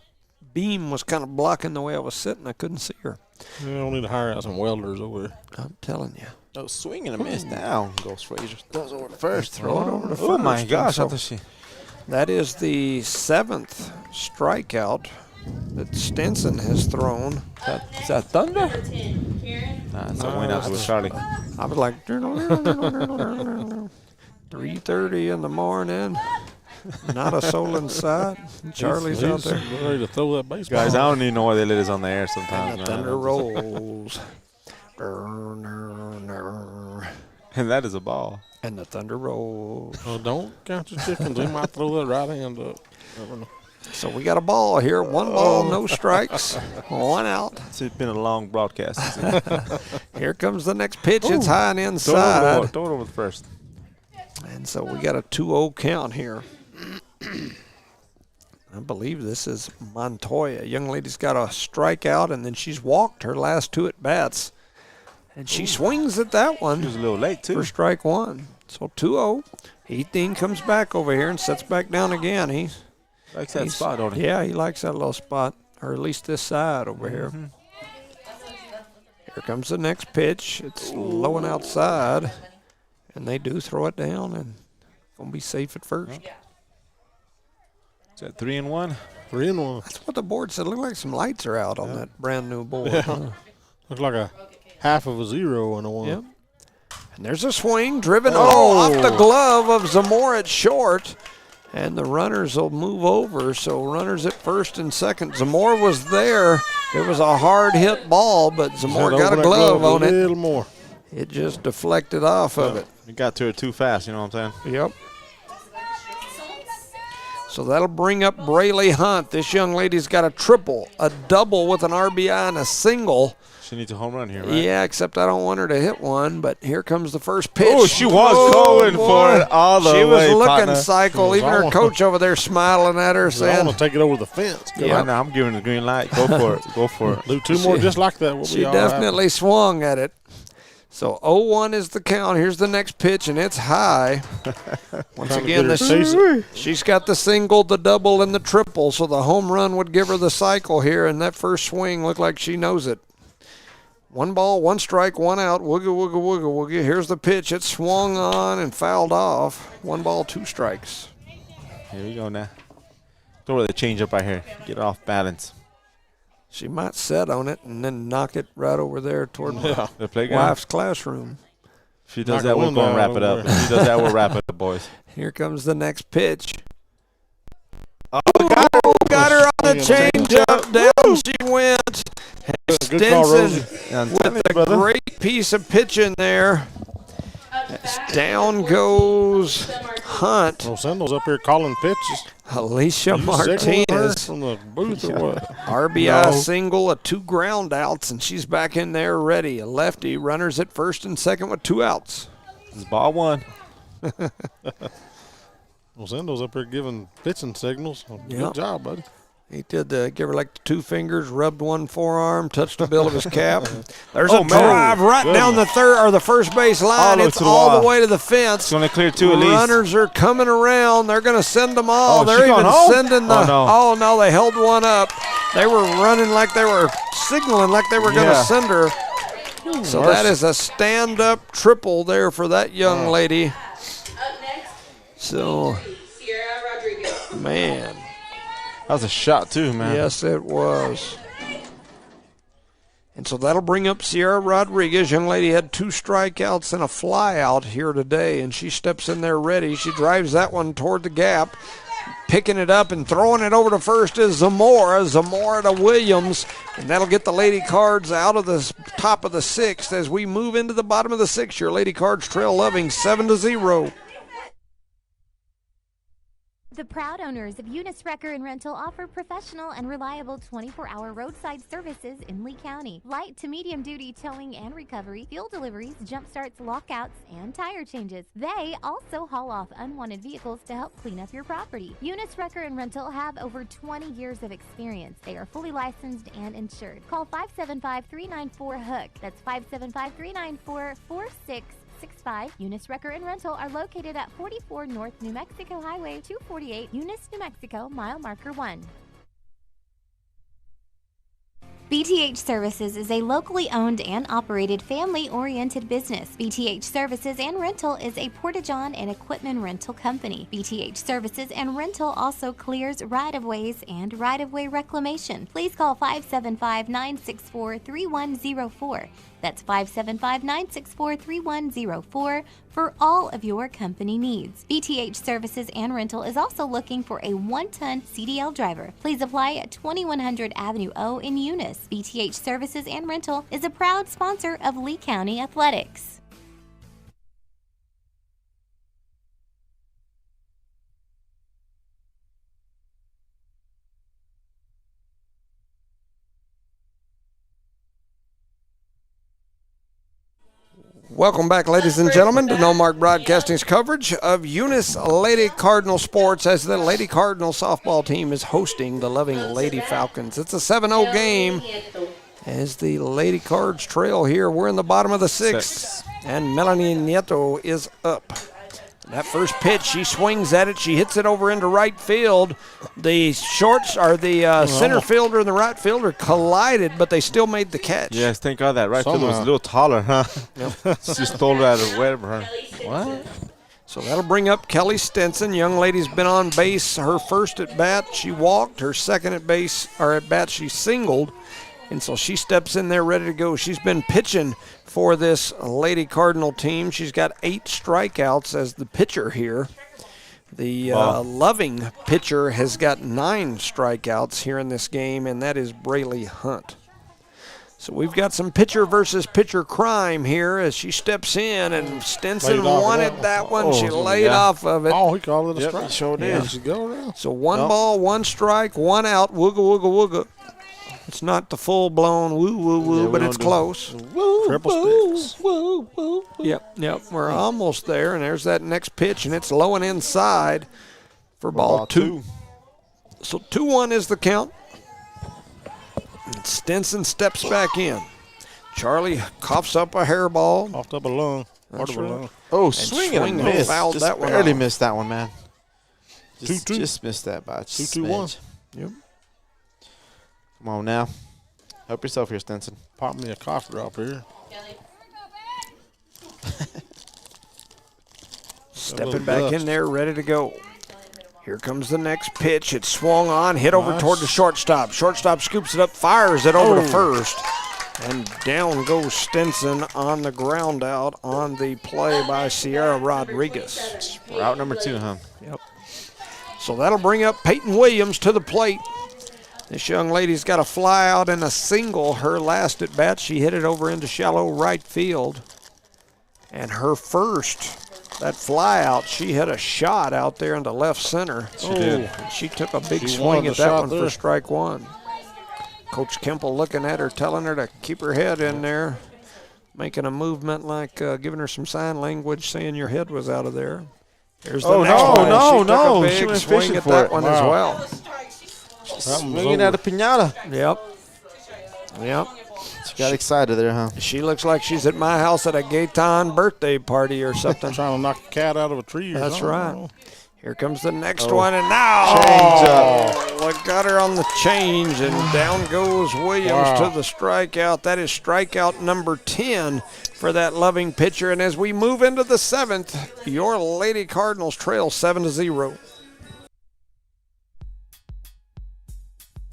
beam was kind of blocking the way I was sitting. I couldn't see her. You don't need to hire out some welders over there. I'm telling you. No, swing and a miss now. Goes Frazier. Throws over the first. Throw it over to Oh, my first. gosh. I And thought so she. that is the 7th strikeout that Stinson has thrown. Is that Thunder? Number 10, Karen. Nah, it's a win out with Charlie. I was like, 3:30 in the morning. Not a soul inside. Charlie's out there. He's ready to throw that baseball. Guys, I don't even know why they let us on the air sometimes. And the man. thunder rolls. And that is a ball. And the thunder rolls. Oh, don't count your chickens. He might throw that right hand up. Never know. So we got a ball here. 1 ball, no strikes. 1 out. It's been a long broadcast. Here comes the next pitch. It's Ooh. high and Throw it inside. over the first. And so we got a 2-0 count here. I believe this is Montoya. Young lady's got a strikeout, and then she's walked her last 2 at bats. And she swings at that He one was a little late, too. for strike 1. So 2-0. Dean comes back over here and sets back down again. He's Likes that spot, don't he? Yeah, he likes that little spot, or at least this side over here. Here comes the next pitch. It's low and outside, and they do throw it down, and gonna be safe at first. Is that 3-1? 3-1. That's what the board said. Looked like some lights are out on that brand new board. Yeah. Huh? Looks like a half of a 0 and a 1. Yep. And there's a swing driven off the glove of Zamora at short. And the runners will move over. So runners at first and second. Zamora was there. It was a hard hit ball, but Zamora got a glove on it. A little more. It just deflected off of it. You got to it too fast, you know what I'm saying? Yep. So that'll bring up Braylee Hunt. This young lady's got a triple, a double with an RBI, and a single. She needs a home run here, right? Yeah, except I don't want her to hit one, but here comes the first pitch. Oh, she was going for it all the way, She was looking partner. cycle. Even her coach over there smiling at her I saying, want to take it over the fence. Come on now, I'm giving the green light. Go for it. Go for it. Do 2 more just like that. We'll she be all definitely swung at it. So 0-1 is the count. Here's the next pitch, and it's high. Once again, she's got the single, the double, and the triple, so the home run would give her the cycle here, and that first swing looked like she knows it. 1 ball, 1 strike, 1 out. Wooga, wooga, wooga, wooga. Here's the pitch. It swung on and fouled off. 1 ball, 2 strikes. Here we go now. Throw the change up right here. Get it off balance. She might set on it and then knock it right over there toward my The playground. wife's classroom. If she does that, we're going to wrap it up. If she does that, we'll wrap it up, boys. Here comes the next pitch. Oh, Got her on the changeup. Down she went. Good call, Rosie. With a great piece of pitching there. Down goes Hunt. Rosendale's up here calling pitches. Alicia You signaling her Martinez. from the booth or what? RBI single, a 2 ground outs, and she's back in there ready. A lefty, runners at first and second with 2 outs. This is ball 1. Rosendale's up here giving pitching signals. Good Yep. job, buddy. He did give her like the 2 fingers, rubbed 1 forearm, touched the bill of his cap. There's a drive right down the third or the first base line. It's all the way to the fence. It's going to clear 2 at least. Runners are coming around. They're going to send them all. Oh, They're she even going home? sending the. Oh, no. They held 1 up. They were running like they were signaling like they were going to send her. So that is a stand-up triple there for that young lady. Up next, So, Sierra Rodriguez. man. That was a shot, too, man. Yes, it was. And so that'll bring up Sierra Rodriguez. Young lady had 2 strikeouts and a fly out here today, and she steps in there ready. She drives that one toward the gap. Picking it up and throwing it over to first is Zamora. Zamora to Williams, and that'll get the Lady Cards out of the top of the 6th as we move into the bottom of the 6th. Your Lady Cards trail Loving 7-0. The proud owners of Eunice Wrecker and Rental offer professional and reliable 24-hour roadside services in Lee County. Light to medium duty towing and recovery, fuel deliveries, jump starts, lockouts, and tire changes. They also haul off unwanted vehicles to help clean up your property. Eunice Wrecker and Rental have over 20 years of experience. They are fully licensed and insured. Call 575-394-HOOK. That's 575-394-4665. Eunice Wrecker and Rental are located at 44 North New Mexico Highway 248, Eunice, New Mexico, mile marker 1. BTH Services is a locally owned and operated family-oriented business. BTH Services and Rental is a Porta-John and equipment rental company. BTH Services and Rental also clears right-of-ways and right-of-way reclamation. Please call 575-964-3104. That's 575-964-3104 for all of your company needs. BTH Services and Rental is also looking for a 1-ton CDL driver. Please apply at 2100 Avenue O in Eunice. BTH Services and Rental is a proud sponsor of Lee County Athletics. Welcome back, ladies and gentlemen, to No Mark Broadcasting's coverage of Eunice Lady Cardinal Sports as the Lady Cardinal softball team is hosting the Loving Lady Falcons. It's a 7-0 game as the Lady Cards trail here. We're in the bottom of the 6th, and Melanie Nieto is up. That first pitch, she swings at it. She hits it over into right field. The shorts are the center fielder and the right fielder collided, but they still made the catch. Yes, thank God that right fielder was a little taller, huh? Yep. She stole it out of whatever. What? So that'll bring up Kelly Stinson. Young lady's been on base her first at bat. She walked. Her second at bat she singled. And so she steps in there ready to go. She's been pitching for this Lady Cardinal team. She's got 8 strikeouts as the pitcher here. The Loving pitcher has got 9 strikeouts here in this game, and that is Braylee Hunt. So we've got some pitcher versus pitcher crime here as she steps in, and Stinson wanted that one. She laid off of it. Oh, he called it a strike. He sure did. So 1 ball, 1 strike, 1 out, wooga, wooga, wooga. It's not the full-blown woo-woo-woo, but it's close. Triple sticks. Yep. We're almost there, and there's that next pitch, and it's low and inside for ball 2. So 2-1 is the count. And Stinson steps back in. Charlie coughs up a hairball. Coughed up a lung. Part of a lung. Oh, swing and a miss. Fouled Just that one barely off. missed that one, man. 2-2. Just missed that by 2-2-1. Yep. Come on now. Help yourself here, Stinson. Pop me a cough drop here. Stepping back in there, ready to go. Here comes the next pitch. It's swung on, hit over toward the shortstop. Shortstop scoops it up, fires it over to first. And down goes Stinson on the ground out on the play by Sierra Rodriguez. Route number 2, huh? Yep. So that'll bring up Peyton Williams to the plate. This young lady's got a fly out and a single. Her last at bat, she hit it over into shallow right field. And her first, that fly out, she hit a shot out there into left center. She did. And she took a big She swing wanted at the that shot one there. for strike 1. Coach Kemple looking at her, telling her to keep her head in there, making a movement like giving her some sign language, saying your head was out of there. There's the next one. No. She She took a big went swing fishing at for that it. one as well. That one was Swinging at over. a piñata. Yep. She got excited there, huh? She looks like she's at my house at a Gaetan birthday party or something. Trying to knock a cat out of a tree or That's something. right. Here comes the next one, and now look at her on the change, and down goes Williams to the strikeout. That is strikeout number 10 for that Loving pitcher. And as we move into the 7th, your Lady Cardinals trail 7-0.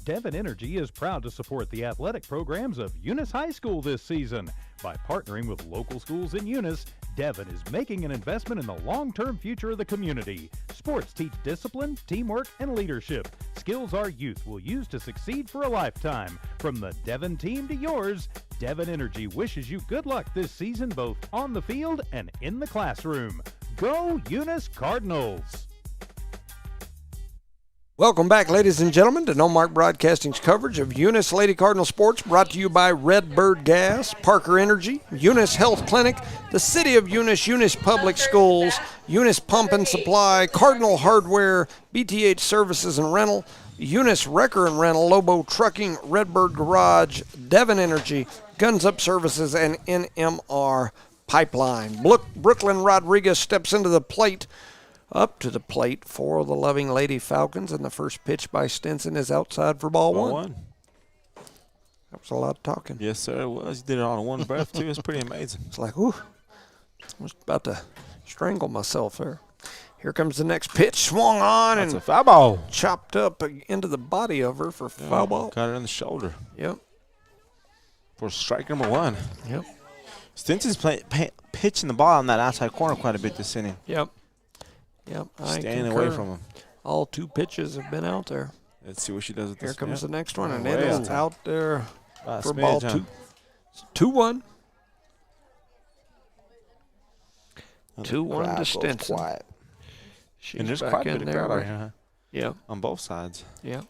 Devon Energy is proud to support the athletic programs of Eunice High School this season. By partnering with local schools in Eunice, Devon is making an investment in the long-term future of the community. Sports teach discipline, teamwork, and leadership. Skills our youth will use to succeed for a lifetime. From the Devon team to yours, Devon Energy wishes you good luck this season both on the field and in the classroom. Go Eunice Cardinals! Welcome back, ladies and gentlemen, to No Mark Broadcasting's coverage of Eunice Lady Cardinal Sports, brought to you by Redbird Gas, Parker Energy, Eunice Health Clinic, the City of Eunice, Eunice Public Schools, Eunice Pump and Supply, Cardinal Hardware, BTH Services and Rental, Eunice Wrecker and Rental, Lobo Trucking, Redbird Garage, Devon Energy, Guns Up Services, and NMR Pipeline. Brooklyn Rodriguez steps into the plate. Up to the plate for the Loving Lady Falcons, and the first pitch by Stinson is outside for ball 1. That was a lot of talking. Yes, sir, it was. You did it all in one breath, too. It's pretty amazing. It's like, ooh, I was about to strangle myself there. Here comes the next pitch, swung on That's a and foul ball. chopped up into the body of her for foul ball. Got her in the shoulder Yep, for strike number 1. yep, Stinson's pitching the ball on that outside corner quite a bit this inning. yep. I Staying concur. away from him. All 2 pitches have been out there. Let's see what she does with Here this. comes the next one, and Oh, it is wow. out there About a for smidge, ball huh? 2. 2-1. 2-1 to Stinson. Quiet. She's And there's back quite a in bit of there. crowd out here, huh? Yeah, On both sides. yeah.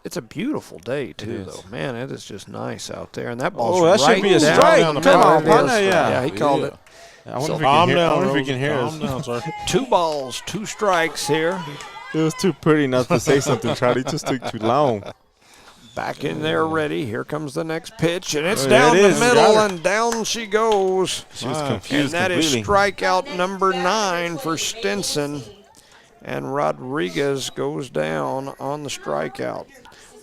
It's a beautiful day, too, is. though. Man, it is just nice out there. And that ball's Oh, that right should be a down strike. on the Come on, middle. partner, yeah. Yeah, he called it. I wonder So if we Calm can hear, I down, wonder if we Rose. can hear us. Calm down, sir. 2 balls, 2 strikes here. It was too pretty not to say something, Charlie. It just took too long. Back in there ready. Here comes the next pitch, and it's Oh, down it the is. middle, Got her. and down she goes. She was And confused that is completely. strikeout number 9 for Stinson. And Rodriguez goes down on the strikeout.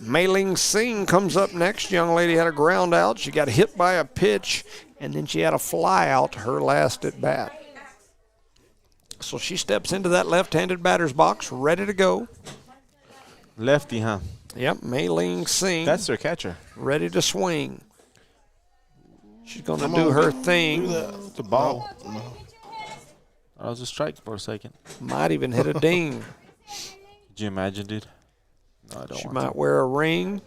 Mei-Ling Singh comes up next. Young lady had a ground out. She got hit by a pitch, and then she had a fly out her last at bat. So she steps into that left-handed batter's box, ready to go. Lefty, huh? Yep, Mei Ling Sing. That's their catcher. Ready to swing. She's going to do her thing. The ball. That was a strike for a second. Might even hit a ding. Could you imagine, dude? No, I don't She want might to. wear a ring.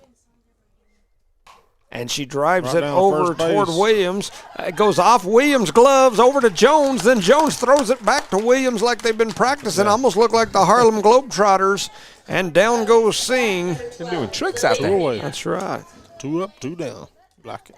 And she drives Right it down over first base. toward Williams. It goes off Williams' gloves over to Jones. Then Jones throws it back to Williams like they've been practicing. Almost look like the Harlem Globetrotters. And down goes Singh. They're doing tricks out Two there. away. That's right. 2 up, 2 down. Like it.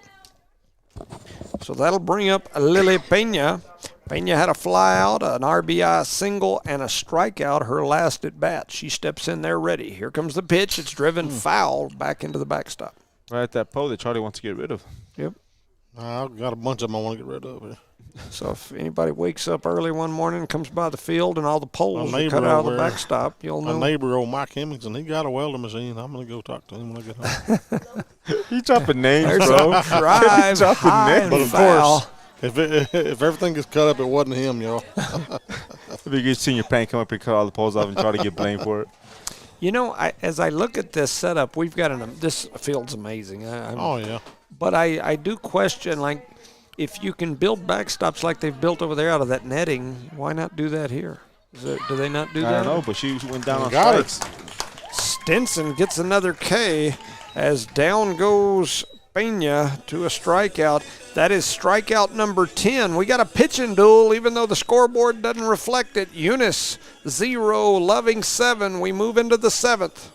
So that'll bring up Lily Pena. Pena had a fly out, an RBI single, and a strikeout her last at bat. She steps in there ready. Here comes the pitch. It's driven foul back into the backstop. Right at that pole that Charlie wants to get rid of. Yep. I've got a bunch of them I want to get rid of here. So if anybody wakes up early one morning and comes by the field and all the poles My are cut neighbor out of the over there, backstop, you'll My know. neighbor, old Mike Hemmingson, he got a welder machine. I'm going to go talk to him when I get home. You dropping names, There's bro. a drive Dropping high names. and But of foul. course, if everything gets cut up, it wasn't him, y'all. If you get senior paint come up here, cut all the poles off, and try to get blamed for it. You know, as I look at this setup, we've got this field's amazing. Oh, yeah. But I do question, like, if you can build backstops like they've built over there out of that netting, why not do that here? Do they not do I that? don't know, but she went down on Got it. strikes. Stinson gets another K as down goes Pena to a strikeout. That is strikeout number 10. We got a pitching duel, even though the scoreboard doesn't reflect it. Eunice 0, Loving 7. We move into the 7th.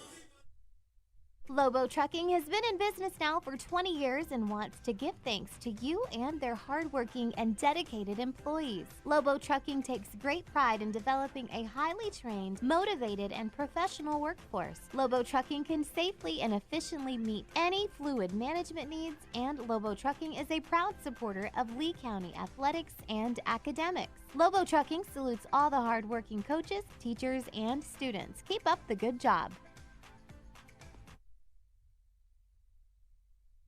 Lobo Trucking has been in business now for 20 years and wants to give thanks to you and their hardworking and dedicated employees. Lobo Trucking takes great pride in developing a highly trained, motivated, and professional workforce. Lobo Trucking can safely and efficiently meet any fluid management needs, and Lobo Trucking is a proud supporter of Lee County athletics and academics. Lobo Trucking salutes all the hardworking coaches, teachers, and students. Keep up the good job.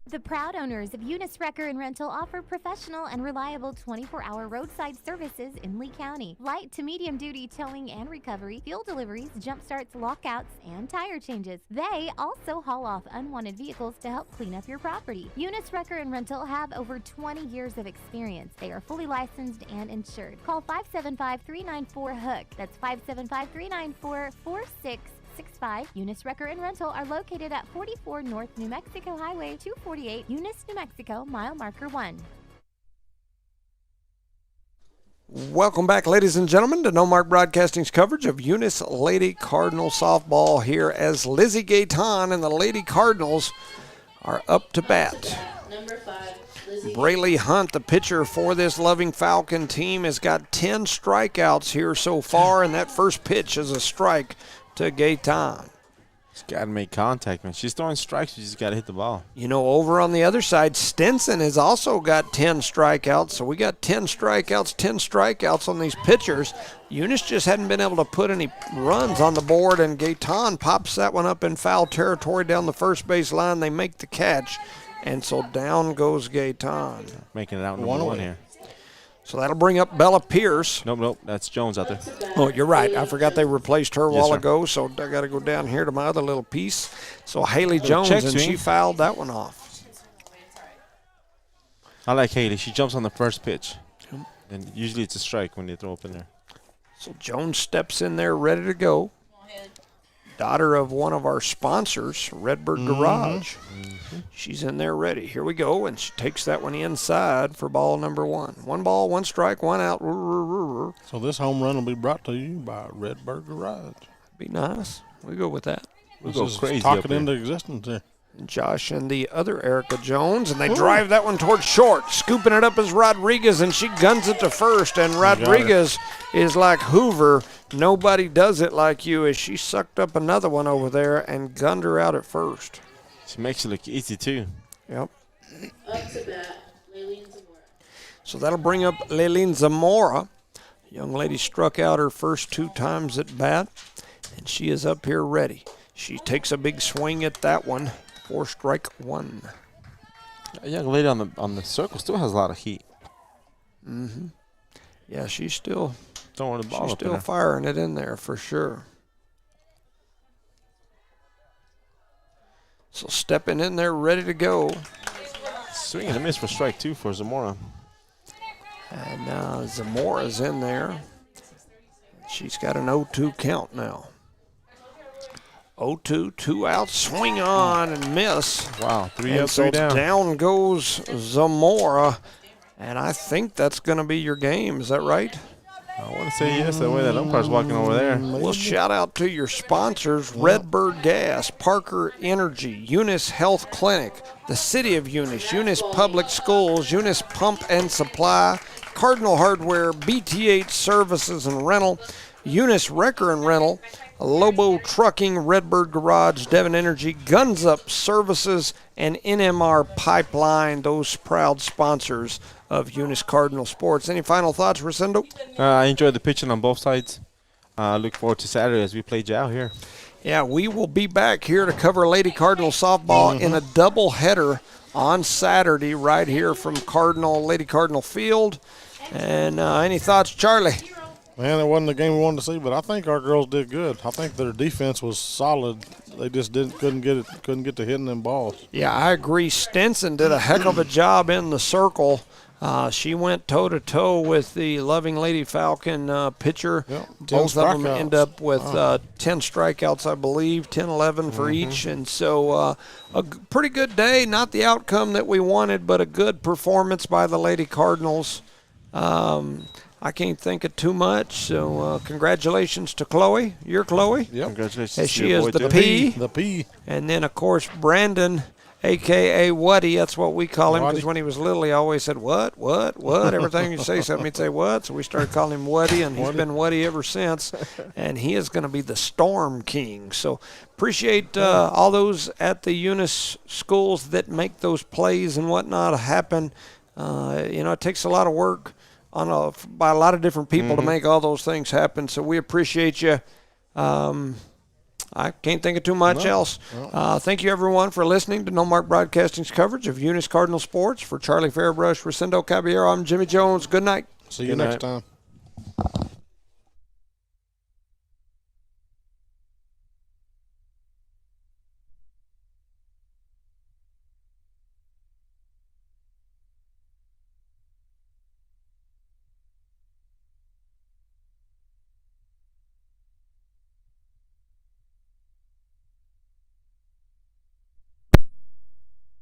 The proud owners of Eunice Wrecker and Rental offer professional and reliable 24-hour roadside services in Lee County. Light to medium duty towing and recovery, fuel deliveries, jump starts, lockouts, and tire changes. They also haul off unwanted vehicles to help clean up your property. Eunice Wrecker and Rental have over 20 years of experience. They are fully licensed and insured. Call 575-394-HOOK. That's 575-394-4665. Eunice Wrecker and Rental are located at 44 North New Mexico Highway 248, Eunice, New Mexico, mile marker 1. Welcome back, ladies and gentlemen, to No Mark Broadcasting's coverage of Eunice Lady Cardinal softball here as Lizzie Gaetan and the Lady Cardinals are up to bat. Number 5, Lizzie. Brayley Hunt, the pitcher for this Loving Falcon team, has got 10 strikeouts here so far, and that first pitch is a strike to Gaetan. She's got to make contact, man. She's throwing strikes. She just got to hit the ball. You know, over on the other side, Stinson has also got 10 strikeouts. So we got 10 strikeouts on these pitchers. Eunice just hadn't been able to put any runs on the board, and Gaetan pops that one up in foul territory down the first base line. They make the catch, and so down goes Gaetan. Making it out number 1 one away. here. So that'll bring up Bella Pierce. Nope. That's Jones out there. Oh, you're right. I forgot they replaced her a Yes, while sir. ago, so I got to go down here to my other little piece. So Haley Jones, check and swing. she fouled that one off. I like Haley. She jumps on the first pitch. And usually it's a strike when they throw up in there. So Jones steps in there ready to go. Daughter of one of our sponsors, Redbird Garage. She's in there ready. Here we go, and she takes that one inside for ball number 1. 1 ball, 1 strike, 1 out. So this home run will be brought to you by Redbird Garage. Be nice. We go with that. We This go is crazy talk up it here. into existence here. Josh and the other Erica Jones, and they drive that one towards short. Scooping it up is Rodriguez, and she guns it to first. And Rodriguez is like Hoover. Nobody does it like you, as she sucked up another one over there and gunned her out at first. She makes it look easy, too. Yep. Up to bat, Leilene Zamora. So that'll bring up Leilene Zamora. Young lady struck out her first 2 times at bat, and she is up here ready. She takes a big swing at that one for strike 1. A young lady on the circle still has a lot of heat. Yeah, she's still throwing the ball She's up still there. firing it in there for sure. So stepping in there, ready to go. Swing and a miss for strike 2 for Zamora. And Zamora's in there. She's got an 0-2 count now. 0-2, 2 outs, swing on and miss. Wow, 3 And up, so 3 down. down goes Zamora. And I think that's going to be your game. Is that right? I want to say yes, the way that umpire's walking over there. Well, shout out to your sponsors, Redbird Gas, Parker Energy, Eunice Health Clinic, the City of Eunice, Eunice Public Schools, Eunice Pump and Supply, Cardinal Hardware, BTH Services and Rental, Eunice Wrecker and Rental, Lobo Trucking, Redbird Garage, Devon Energy, Guns Up Services, and NMR Pipeline, those proud sponsors of Eunice Cardinal Sports. Any final thoughts, Rosendo? I enjoyed the pitching on both sides. Look forward to Saturday as we play Jow here. Yeah, we will be back here to cover Lady Cardinal softball in a doubleheader on Saturday right here from Lady Cardinal Field. And any thoughts, Charlie? Man, it wasn't the game we wanted to see, but I think our girls did good. I think their defense was solid. They just couldn't get to hitting them balls. Yeah, I agree. Stinson did a heck of a job in the circle. She went toe-to-toe with the Loving Lady Falcon pitcher. Yep, 10 Both of them strikeouts. end up with 10 strikeouts, I believe, 10, 11 for each. And so pretty good day. Not the outcome that we wanted, but a good performance by the Lady Cardinals. I can't think of too much. So congratulations to Chloe. You're Chloe. Yep. Congratulations. As to she your is boy, the too. P. The P. And then, of course, Brandon, a.k.a. Woody. That's what we call him because Woody. when he was little, he always said, what? Every time you say something, he'd say, what? So we started calling him Woody, and he's been Woody ever since. And he is going to be the Storm King. So appreciate all those at the Eunice schools that make those plays and whatnot happen. It takes a lot of work by a lot of different people to make all those things happen. So we appreciate you. I can't think of too much else. Thank you, everyone, for listening to No Mark Broadcasting's coverage of Eunice Cardinal Sports. For Charlie Fairbrush, Rosendo Caballero, I'm Jimmy Jones. Good night. See you Good next night. time.